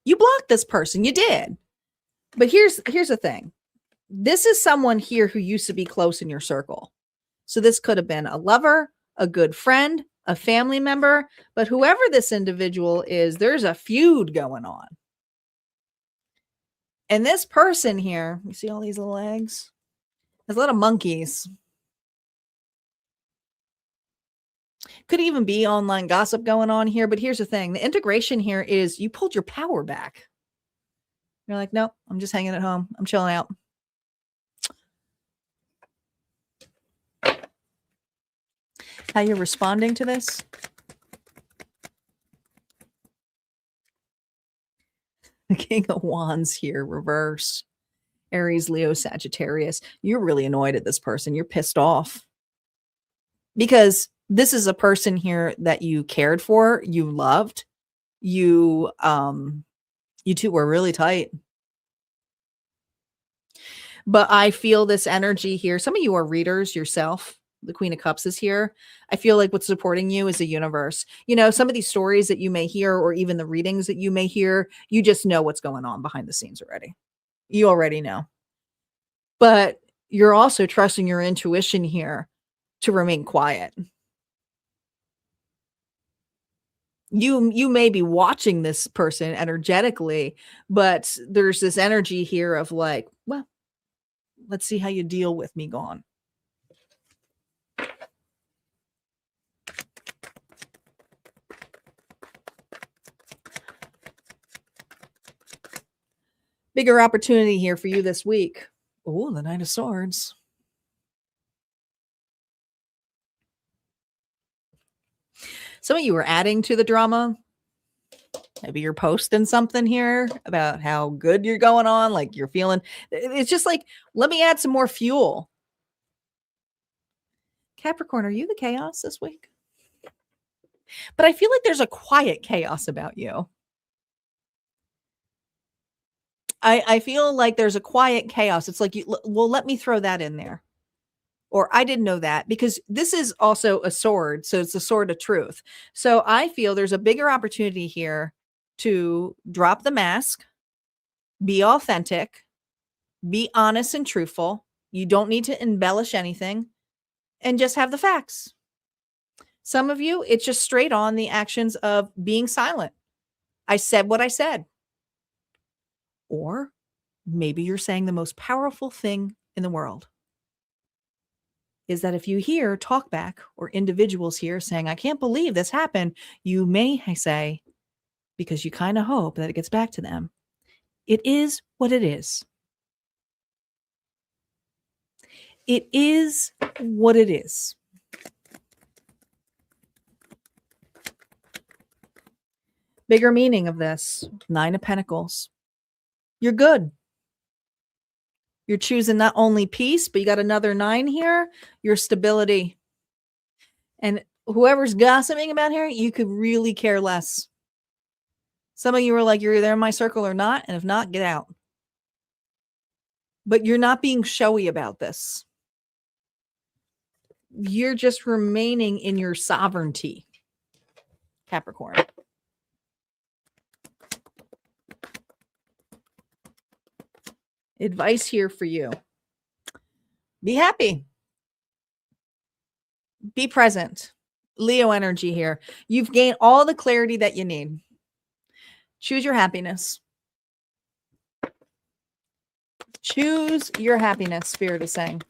You blocked this person. You did. But here's the thing. This is someone here who used to be close in your circle. So this could have been a lover, a good friend, a family member, but whoever this individual is, there's a feud going on. And this person here, you see all these little eggs? There's a lot of monkeys. Could even be online gossip going on here, but here's the thing. The integration here is you pulled your power back. You're like, nope, I'm just hanging at home. I'm chilling out. How you're responding to this? The King of Wands here, reverse. Aries, Leo, Sagittarius. You're really annoyed at this person. You're pissed off. Because this is a person here that you cared for, you loved. You two were really tight. But I feel this energy here. Some of you are readers yourself. The Queen of Cups is here. I feel like what's supporting you is the universe. You know, some of these stories that you may hear, or even the readings that you may hear, you just know what's going on behind the scenes already. You already know. But you're also trusting your intuition here to remain quiet. You may be watching this person energetically, but there's this energy here of like, well, let's see how you deal with me gone. Bigger opportunity here for you this week. Oh, the Knight of Swords. Some of you are adding to the drama. Maybe you're posting something here about how good you're going on, like you're feeling. It's just like, let me add some more fuel. Capricorn, are you the chaos this week? But I feel like there's a quiet chaos about you. I feel like there's a quiet chaos. It's like, well, let me throw that in there. Or I didn't know that, because this is also a sword. So it's a sword of truth. So I feel there's a bigger opportunity here to drop the mask, be authentic, be honest and truthful. You don't need to embellish anything, and just have the facts. Some of you, it's just straight on the actions of being silent. I said what I said. Or maybe you're saying the most powerful thing in the world. Is that if you hear talkback or individuals here saying, I can't believe this happened, you may say, because you kind of hope that it gets back to them, it is what it is. It is what it is. Bigger meaning of this, 9 of Pentacles. You're good. You're choosing not only peace, but you got another 9 here, your stability. And whoever's gossiping about here, you could really care less. Some of you are like, you're either in my circle or not, and if not, get out. But you're not being showy about this. You're just remaining in your sovereignty, Capricorn. Advice here for you. Be happy. Be present. Leo energy here. You've gained all the clarity that you need. Choose your happiness. Choose your happiness, Spirit is saying.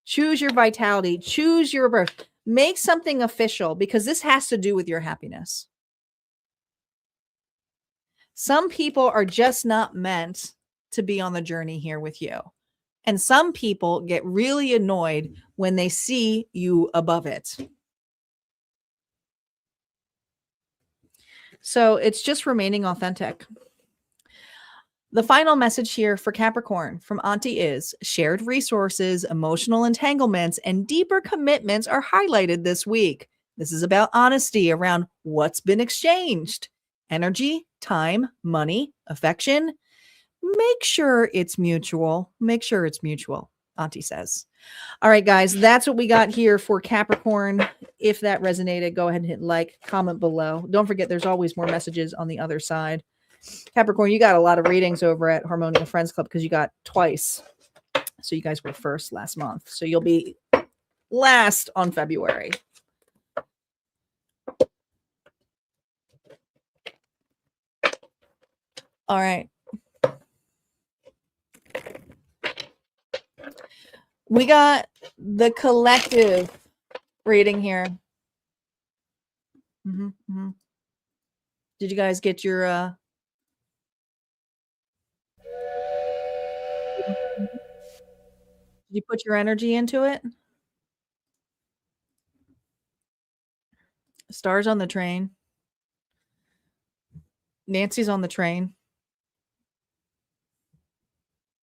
Choose your vitality. Choose your birth. Make something official, because this has to do with your happiness. Some people are just not meant to be on the journey here with you. And some people get really annoyed when they see you above it. So it's just remaining authentic. The final message here for Capricorn from Auntie is shared resources, emotional entanglements, and deeper commitments are highlighted this week. This is about honesty around what's been exchanged. Energy, time, money, affection. Make sure it's mutual. Make sure it's mutual, Auntie says. All right, guys, that's what we got here for Capricorn. If that resonated, go ahead and hit like, comment below. Don't forget, there's always more messages on the other side. Capricorn, you got a lot of readings over at Harmonia Friends Club because you got twice. So you guys were first last month. So you'll be last on February. All right. We got the collective reading here. Did you guys get your Did you put your energy into it? Stars on the train. Nancy's on the train.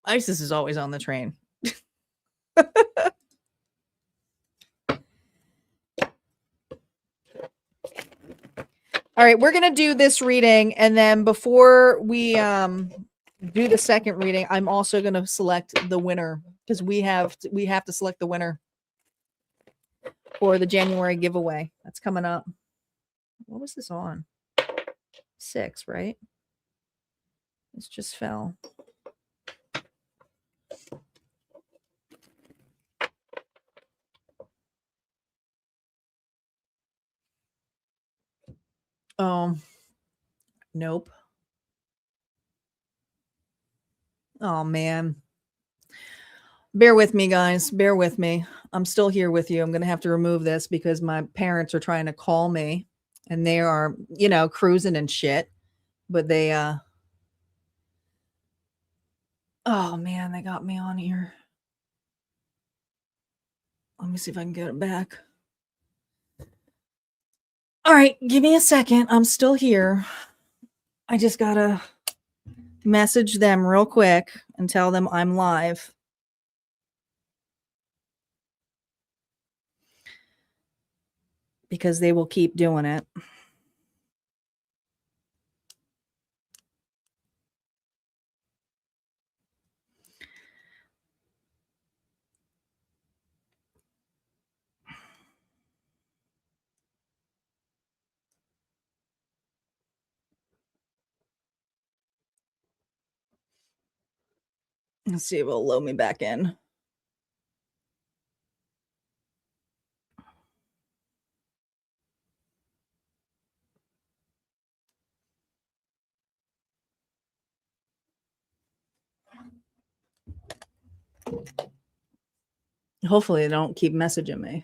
Isis is always on the train. All right, we're going to do this reading, and then before we do the second reading, I'm also going to select the winner, because we have to select the winner for the January giveaway that's coming up. What was this on? 6, right? This just fell. Oh, nope. Oh, man. Bear with me, guys. Bear with me. I'm still here with you. I'm going to have to remove this because my parents are trying to call me and they are, cruising and shit. But they, oh, man, they got me on here. Let me see if I can get it back. All right, give me a second. I'm still here. I just got to message them real quick and tell them I'm live. Because they will keep doing it. Let's see if it'll load me back in. Hopefully they don't keep messaging me.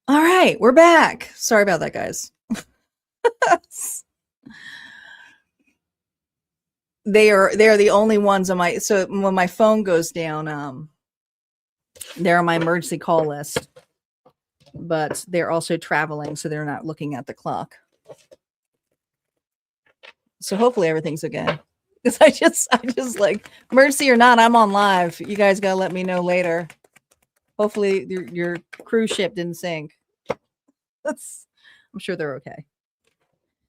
All right, we're back. Sorry about that, guys. They are the only ones on my, so when my phone goes down, they're on my emergency call list. But they're also traveling, so they're not looking at the clock. So hopefully everything's okay. Because I just like, emergency or not, I'm on live. You guys gotta let me know later. Hopefully your cruise ship didn't sink. I'm sure they're okay.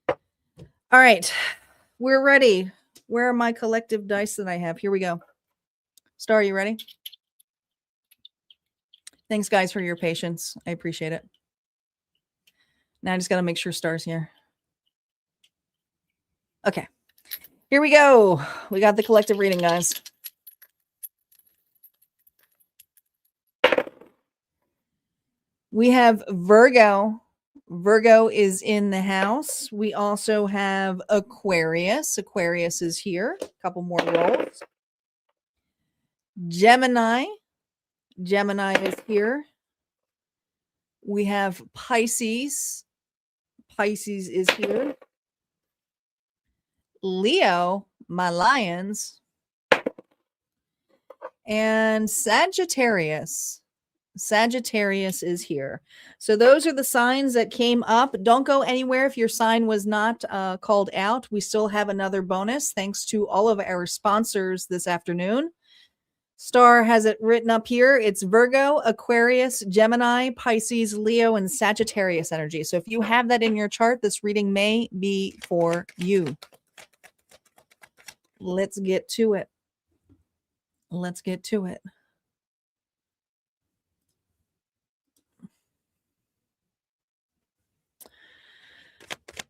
All right, we're ready. Where are my collective dice that I have? Here we go. Star, you ready? Thanks, guys, for your patience. I appreciate it. Now I just got to make sure Star's here. Okay. Here we go. We got the collective reading, guys. We have Virgo. Virgo is in the house. We also have Aquarius. Aquarius is here. A couple more rolls. Gemini. Gemini is here. We have Pisces. Pisces is here. Leo, my lions. And Sagittarius. Sagittarius is here. So those are the signs that came up. Don't go anywhere if your sign was not called out. We still have another bonus thanks to all of our sponsors this afternoon. Star has it written up here. It's Virgo, Aquarius, Gemini, Pisces, Leo, and Sagittarius energy. So if you have that in your chart, this reading may be for you. Let's get to it. Let's get to it.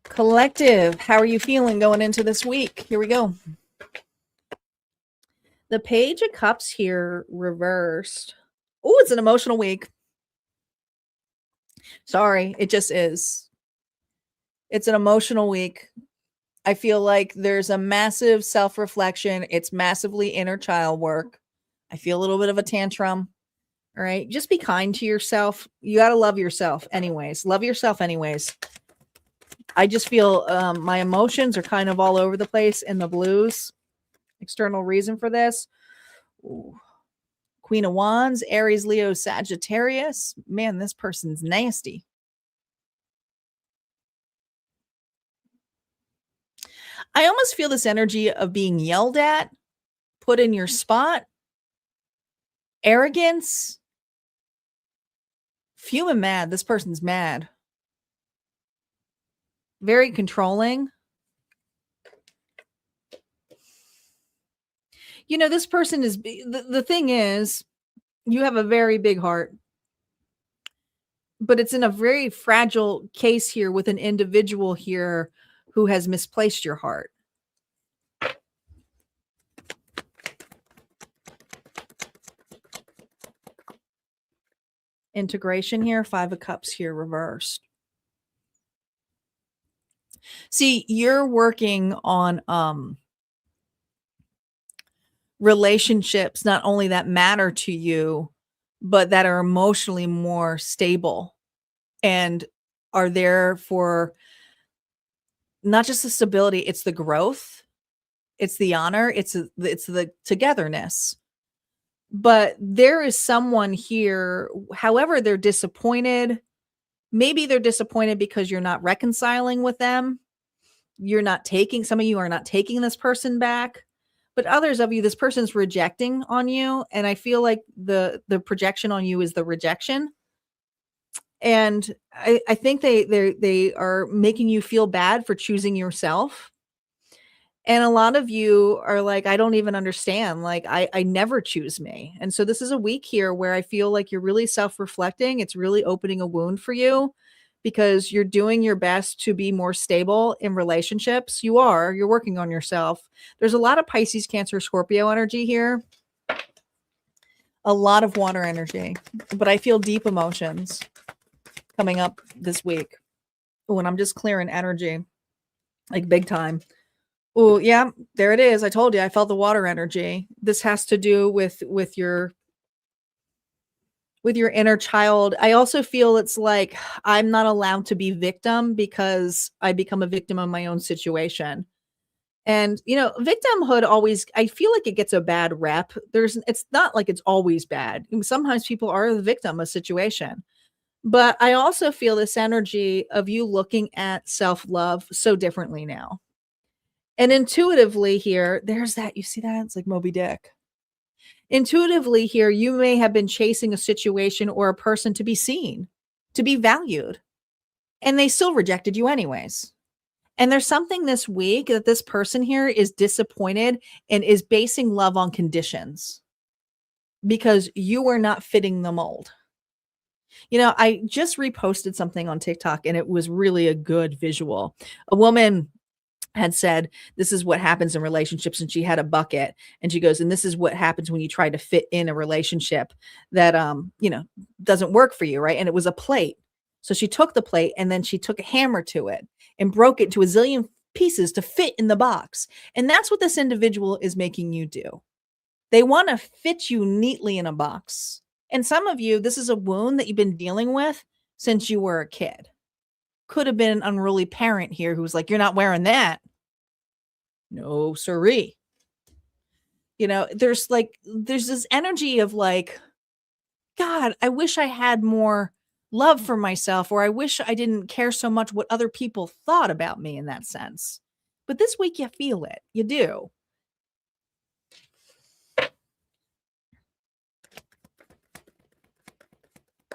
Collective, how are you feeling going into this week? Here we go. The Page of Cups here reversed. Oh, it's an emotional week. Sorry, it just is. It's an emotional week. I feel like there's a massive self-reflection. It's massively inner child work. I feel a little bit of a tantrum. All right. Just be kind to yourself. You got to love yourself anyways. Love yourself anyways. I just feel my emotions are kind of all over the place in the blues. External reason for this. Ooh. Queen of Wands, Aries, Leo, Sagittarius. Man, this person's nasty. I almost feel this energy of being yelled at, put in your spot, arrogance, fuming mad. This person's mad. Very controlling. You know, this person is, the thing is, you have a very big heart, but it's in a very fragile case here with an individual here who has misplaced your heart. Integration here, 5 of Cups here reversed. See, you're working on relationships not only that matter to you, but that are emotionally more stable and are there for not just the stability, it's the growth, it's the honor, it's the togetherness. But there is someone here, however they're disappointed. Maybe they're disappointed because you're not reconciling with them. You're not taking, some of you are not taking this person back, but others of you, this person's rejecting on you. And I feel like the projection on you is the rejection. And I think they are making you feel bad for choosing yourself. And a lot of you are like, I don't even understand. Like, I never choose me. And so this is a week here where I feel like you're really self-reflecting. It's really opening a wound for you because you're doing your best to be more stable in relationships. You're working on yourself. There's a lot of Pisces, Cancer, Scorpio energy here. A lot of water energy, but I feel deep emotions coming up this week. Oh, and I'm just clearing energy, like big time. Oh, yeah, there it is. I told you, I felt the water energy. This has to do with your inner child. I also feel it's like I'm not allowed to be victim because I become a victim of my own situation. And, you know, victimhood always, I feel like it gets a bad rep. It's not like it's always bad. Sometimes people are the victim of a situation. But I also feel this energy of you looking at self-love so differently now. And intuitively here, there's that, you see that? It's like Moby Dick. Intuitively here, you may have been chasing a situation or a person to be seen, to be valued, and they still rejected you anyways. And there's something this week that this person here is disappointed and is basing love on conditions because you are not fitting the mold. You know, I just reposted something on TikTok and it was really a good visual. A woman had said, this is what happens in relationships. And she had a bucket and she goes, and this is what happens when you try to fit in a relationship that, you know, doesn't work for you. Right. And it was a plate. So she took the plate and then she took a hammer to it and broke it to a zillion pieces to fit in the box. And that's what this individual is making you do. They want to fit you neatly in a box. And some of you, this is a wound that you've been dealing with since you were a kid. Could have been an unruly parent here who's like, you're not wearing that. No, siree. You know, there's this energy of like, God, I wish I had more love for myself, or I wish I didn't care so much what other people thought about me in that sense. But this week you feel it. You do.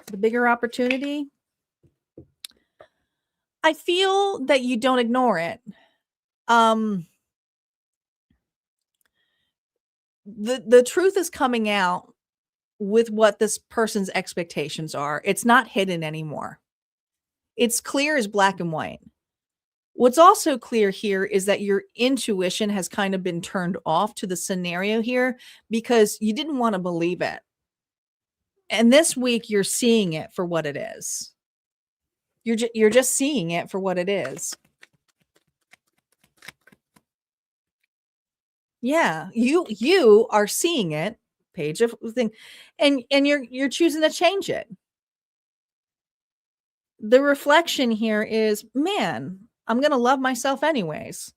The bigger opportunity. I feel that you don't ignore it. The truth is coming out with what this person's expectations are. It's not hidden anymore. It's clear as black and white. What's also clear here is that your intuition has kind of been turned off to the scenario here because you didn't want to believe it. And this week you're seeing it for what it is. You're just seeing it for what it is. Yeah, you are seeing it Page of thing, and you're choosing to change it. The reflection here is, man, I'm going to love myself anyways.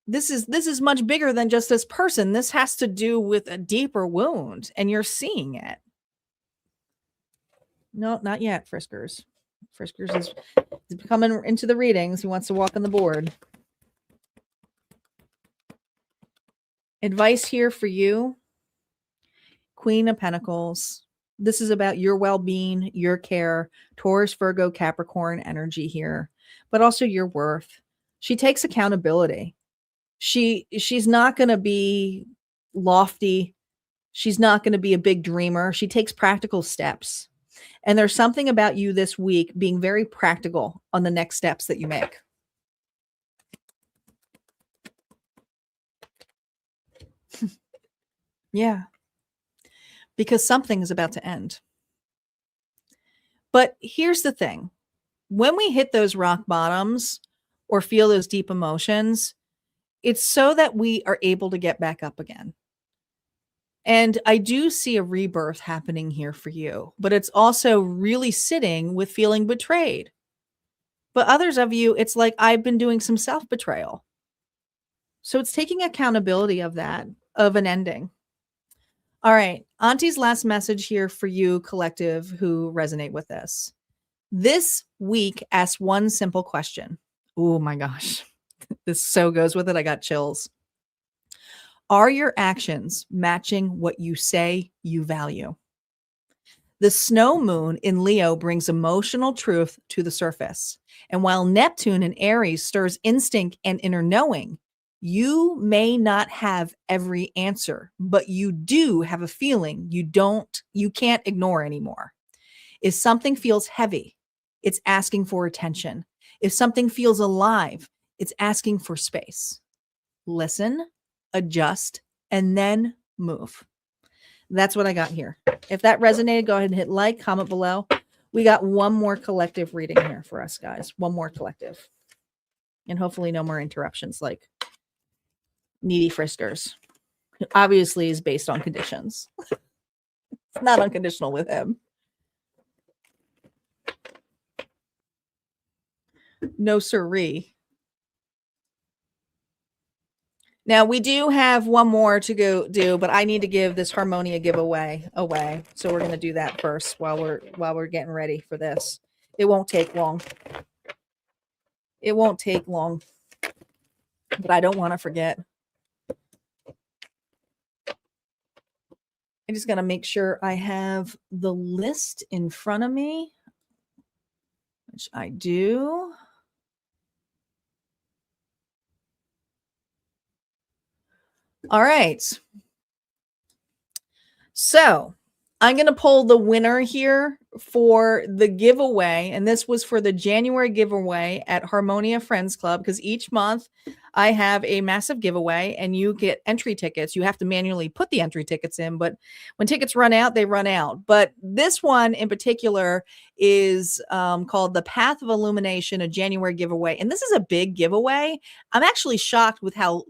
This is much bigger than just this person. This has to do with a deeper wound, and you're seeing it. No, not yet, Friskers. Friskers is coming into the readings. He wants to walk on the board. Advice here for you. Queen of Pentacles. This is about your well-being, your care, Taurus, Virgo, Capricorn energy here, but also your worth. She takes accountability. She's not going to be lofty. She's not going to be a big dreamer. She takes practical steps. And there's something about you this week being very practical on the next steps that you make. Yeah. Because something is about to end. But here's the thing. When we hit those rock bottoms or feel those deep emotions, it's so that we are able to get back up again. And I do see a rebirth happening here for you, but it's also really sitting with feeling betrayed. But others of you, it's like I've been doing some self-betrayal. So it's taking accountability of that, of an ending. All right. Auntie's last message here for you, collective, who resonate with this. This week, ask one simple question. Oh my gosh. This so goes with it. I got chills. Are your actions matching what you say you value? The snow moon in Leo brings emotional truth to the surface. And while Neptune in Aries stirs instinct and inner knowing, you may not have every answer, but you do have a feeling you can't ignore anymore. If something feels heavy, it's asking for attention. If something feels alive, it's asking for space. Listen, adjust, and then move. That's what I got here. If that resonated, go ahead and hit like, comment below. We got one more collective reading here for us, guys. One more collective. And hopefully no more interruptions like needy Friskers. Obviously is based on conditions. It's not unconditional with him. No siree. Now we do have one more to go do, but I need to give this Harmonia giveaway away. So we're going to do that first while we're getting ready for this. It won't take long. It won't take long. But I don't want to forget. I'm just going to make sure I have the list in front of me, which I do. All right. So I'm going to pull the winner here for the giveaway. And this was for the January giveaway at Harmonia Friends Club, because each month I have a massive giveaway and you get entry tickets. You have to manually put the entry tickets in, but when tickets run out, they run out. But this one in particular is called the Path of Illumination, a January giveaway. And this is a big giveaway. I'm actually shocked with how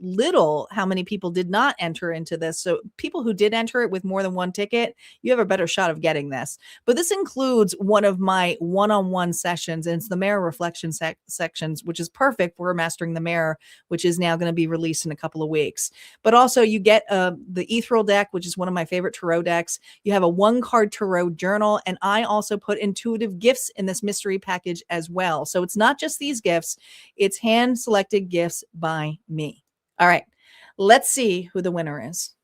many people did not enter into this. So people who did enter it with more than one ticket, you have a better shot of getting this. But this includes one of my one-on-one sessions, and it's the mirror reflection sections, which is perfect for Mastering the Mirror, which is now going to be released in a couple of weeks. But also you get the ethereal deck, which is one of my favorite tarot decks. You have a 1-card tarot journal, and I also put intuitive gifts in this mystery package as well. So it's not just these gifts, it's hand-selected gifts by me. All right, let's see who the winner is.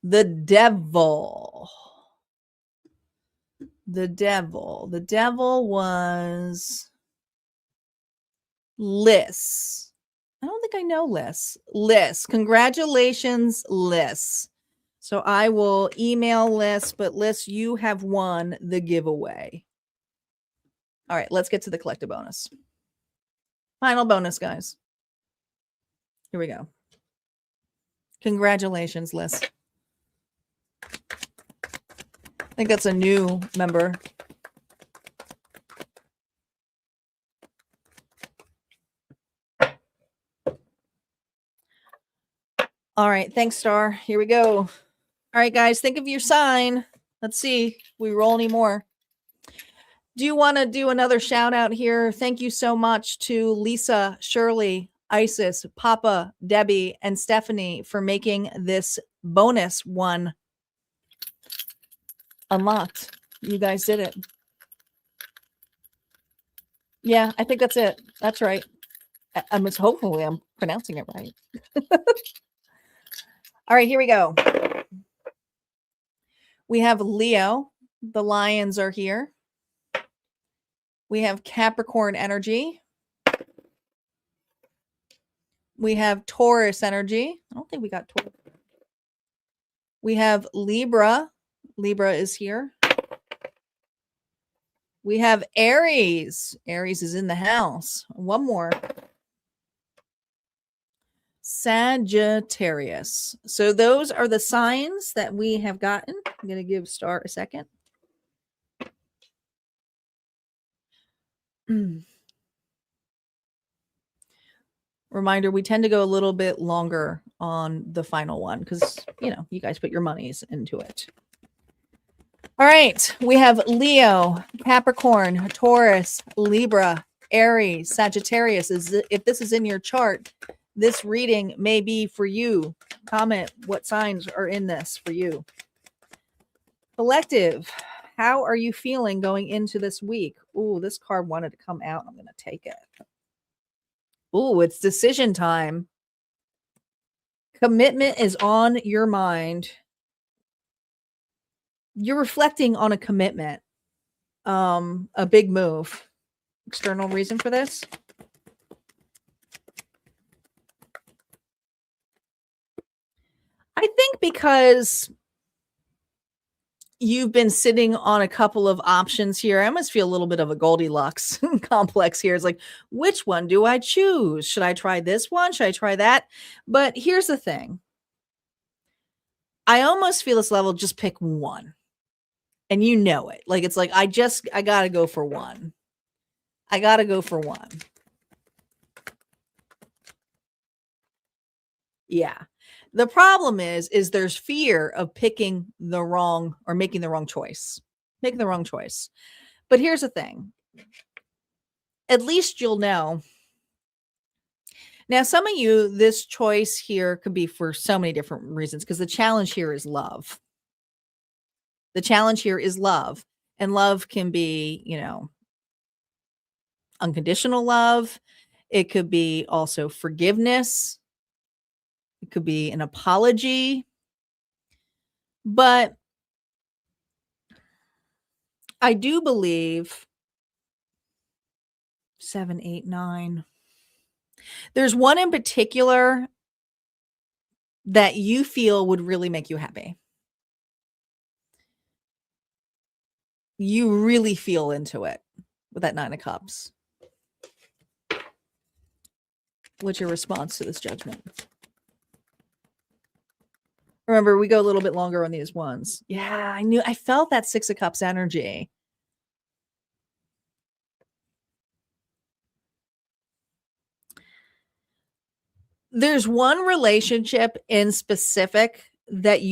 The devil. The devil was Liz. I don't think I know Liz. Liz, congratulations, Liz. So I will email Liz, but Liz, you have won the giveaway. All right, let's get to the collective bonus. Final bonus, guys. Here we go. Congratulations, Liz. I think that's a new member. All right. Thanks, Star. Here we go. All right, guys, think of your sign. Let's see if we roll any more. Do you want to do another shout out here? Thank you so much to Lisa, Shirley, Isis, Papa, Debbie, and Stephanie for making this bonus one unlocked. You guys did it. Yeah, I think that's it. That's right. Hopefully I'm pronouncing it right. All right, here we go. We have Leo. The lions are here. We have Capricorn energy. We have Taurus energy. I don't think we got Taurus. We have Libra. Libra is here. We have Aries. Aries is in the house. One more. Sagittarius. So those are the signs that we have gotten. I'm going to give Star a second. Reminder, we tend to go a little bit longer on the final one because, you guys put your monies into it. All right. We have Leo, Capricorn, Taurus, Libra, Aries, Sagittarius. If this is in your chart, this reading may be for you. Comment what signs are in this for you. Collective, how are you feeling going into this week? Ooh, this card wanted to come out. I'm going to take it. Ooh, it's decision time. Commitment is on your mind. You're reflecting on a commitment, a big move. External reason for this? I think because you've been sitting on a couple of options here. I almost feel a little bit of a Goldilocks complex here. It's like, which one do I choose? Should I try this one? Should I try that? But here's the thing. I almost feel this level, just pick one. And you know it. Like, it's like, I got to go for one. I got to go for one. Yeah. The problem is there's fear of picking the wrong or making the wrong choice. Making the wrong choice. But here's the thing. At least you'll know. Now, some of you, this choice here could be for so many different reasons because the challenge here is love. The challenge here is love. And love can be, unconditional love. It could be also forgiveness. It could be an apology. But I do believe 7, 8, 9. There's one in particular that you feel would really make you happy. You really feel into it with that 9 of Cups. What's your response to this judgment? Remember, we go a little bit longer on these ones. Yeah, I felt that 6 of Cups energy. There's one relationship in specific that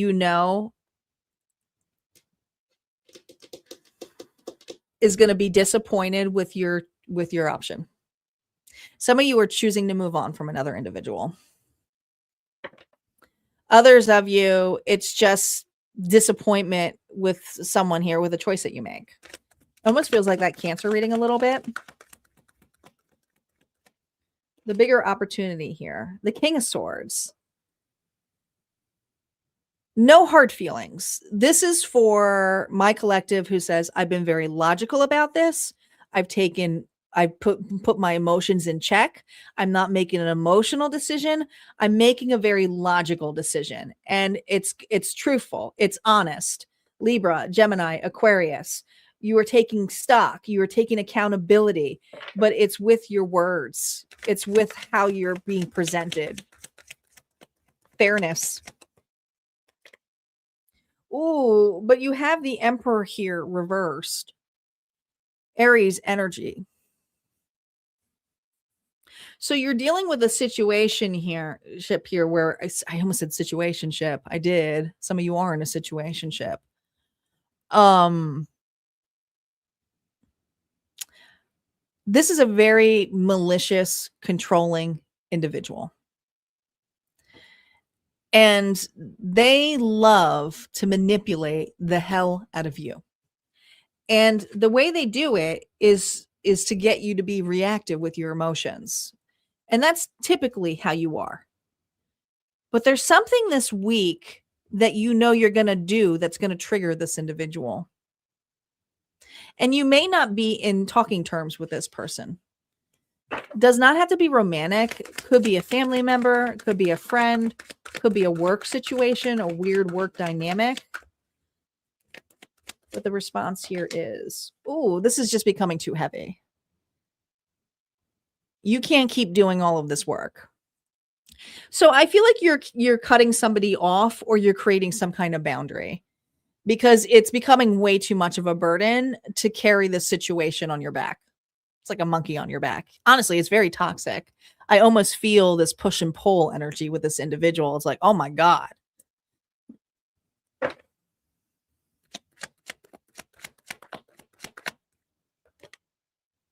is going to be disappointed with your option. Some of you are choosing to move on from another individual. Others of you, it's just disappointment with someone here with a choice that you make. Almost feels like that Cancer reading a little bit. The bigger opportunity here, the King of Swords. No hard feelings. This is for my collective who says, I've been very logical about this. I've put my emotions in check. I'm not making an emotional decision. I'm making a very logical decision. And it's truthful. It's honest. Libra, Gemini, Aquarius. You are taking stock. You are taking accountability, but it's with your words. It's with how you're being presented. Fairness. Ooh, but you have the Emperor here reversed. Aries energy. So you're dealing with a situation here, ship here, where I almost said situationship. I did. Some of you are in a situationship. This is a very malicious, controlling individual. And they love to manipulate the hell out of you. And the way they do it is to get you to be reactive with your emotions. And that's typically how you are. But there's something this week that you know you're going to do that's going to trigger this individual. And you may not be in talking terms with this person. Does not have to be romantic. Could be a family member, could be a friend, could be a work situation, a weird work dynamic. But the response here is, oh, this is just becoming too heavy. You can't keep doing all of this work. So I feel like you're cutting somebody off, or you're creating some kind of boundary, because it's becoming way too much of a burden to carry this situation on your back. It's like a monkey on your back. Honestly, it's very toxic. I almost feel this push and pull energy with this individual. It's like, oh my God.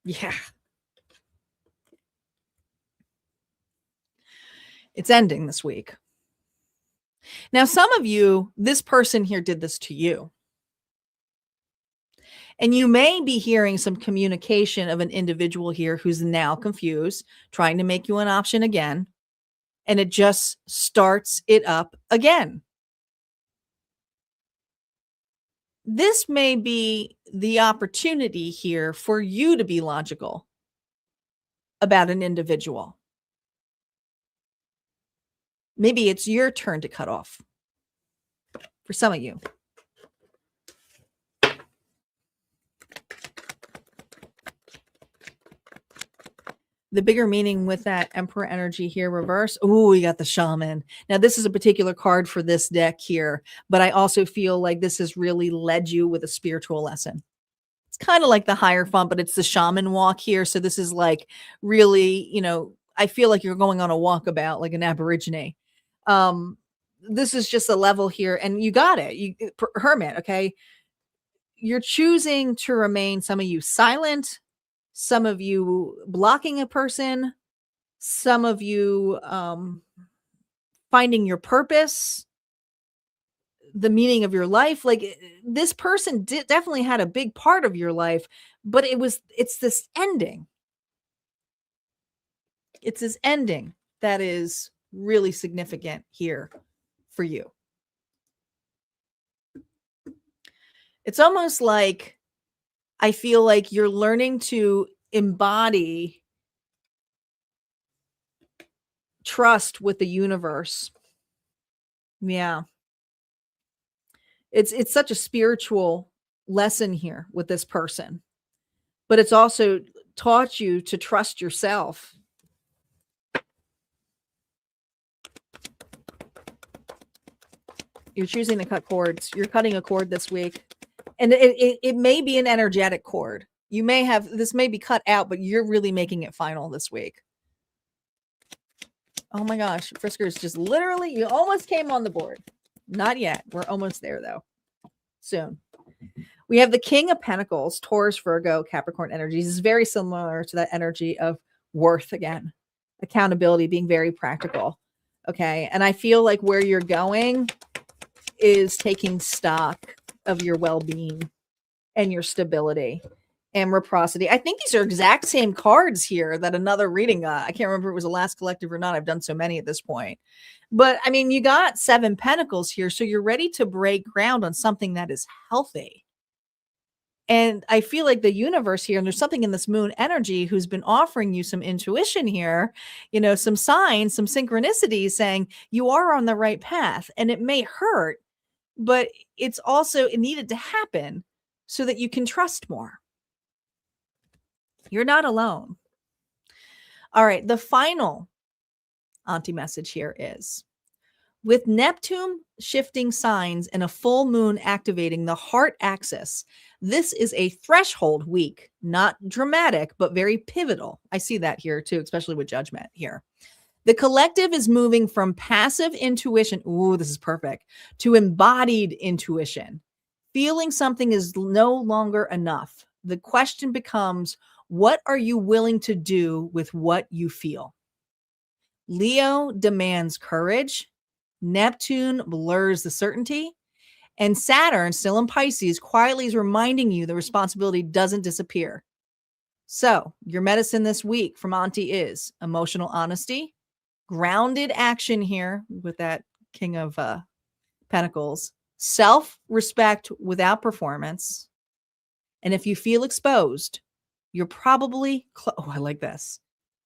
Yeah. It's ending this week. Now, some of you, this person here did this to you. And you may be hearing some communication of an individual here who's now confused, trying to make you an option again. And it just starts it up again. This may be the opportunity here for you to be logical about an individual. Maybe it's your turn to cut off for some of you. The bigger meaning with that Emperor energy here reverse. Oh, we got the Shaman. Now, this is a particular card for this deck here, but I also feel like this has really led you with a spiritual lesson. It's kind of like the Hierophant, but it's the Shaman walk here. So this is like really, I feel like you're going on a walkabout like an Aborigine. This is just a level here, and you got it. Hermit, okay? You're choosing to remain, some of you, silent, some of you blocking a person, some of you finding your purpose, the meaning of your life. Like, this person definitely had a big part of your life, but it's this ending. It's this ending that is really significant here for you. It's almost like, I feel like you're learning to embody trust with the universe. Yeah. It's such a spiritual lesson here with this person, but it's also taught you to trust yourself. You're choosing to cut cords. You're cutting a cord this week. And it may be an energetic cord. This may be cut out, but you're really making it final this week. Oh my gosh. Frisker's just literally, you almost came on the board. Not yet. We're almost there though. Soon. We have the King of Pentacles, Taurus, Virgo, Capricorn energies. This is very similar to that energy of worth again. Accountability, being very practical. Okay. And I feel like where you're going is taking stock of your well-being and your stability and reciprocity. I think these are exact same cards here that another reading got. I can't remember if it was the last collective or not. I've done so many at this point. But I mean, you got 7 Pentacles here. So you're ready to break ground on something that is healthy. And I feel like the universe here, and there's something in this moon energy who's been offering you some intuition here, some signs, some synchronicities saying you are on the right path. And it may hurt, but it's also, it needed to happen so that you can trust more. You're not alone. All right. The final auntie message here is, With Neptune shifting signs and a full moon activating the heart axis, this is a threshold week, not dramatic, but very pivotal. I see that here too, especially with judgment here. The collective is moving from passive intuition, ooh, this is perfect, to embodied intuition. Feeling something is no longer enough. The question becomes, what are you willing to do with what you feel? Leo demands courage. Neptune blurs the certainty. And Saturn, still in Pisces, quietly is reminding you the responsibility doesn't disappear. So, your medicine this week from Auntie is emotional honesty, grounded action here with that King of Pentacles, self-respect without performance. And if you feel exposed, you're probably, I like this,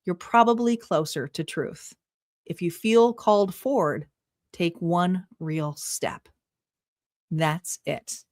you're probably closer to truth. If you feel called forward, take one real step. That's it.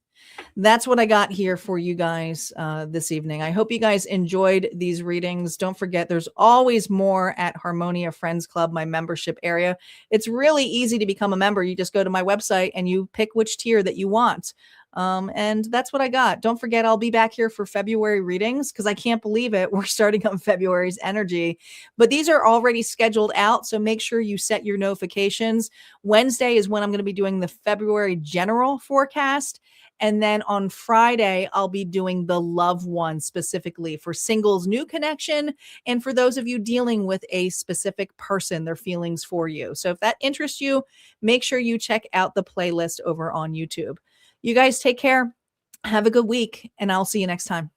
That's what I got here for you guys this evening. I hope you guys enjoyed these readings. Don't forget, there's always more at Harmonia Friends Club, my membership area. It's really easy to become a member. You just go to my website and you pick which tier that you want. And that's what I got. Don't forget, I'll be back here for February readings because I can't believe it. We're starting on February's energy, but these are already scheduled out. So make sure you set your notifications. Wednesday is when I'm going to be doing the February general forecast. And then on Friday, I'll be doing the love one specifically for singles, new connection, and for those of you dealing with a specific person, their feelings for you. So if that interests you, make sure you check out the playlist over on YouTube. You guys take care. Have a good week, and I'll see you next time.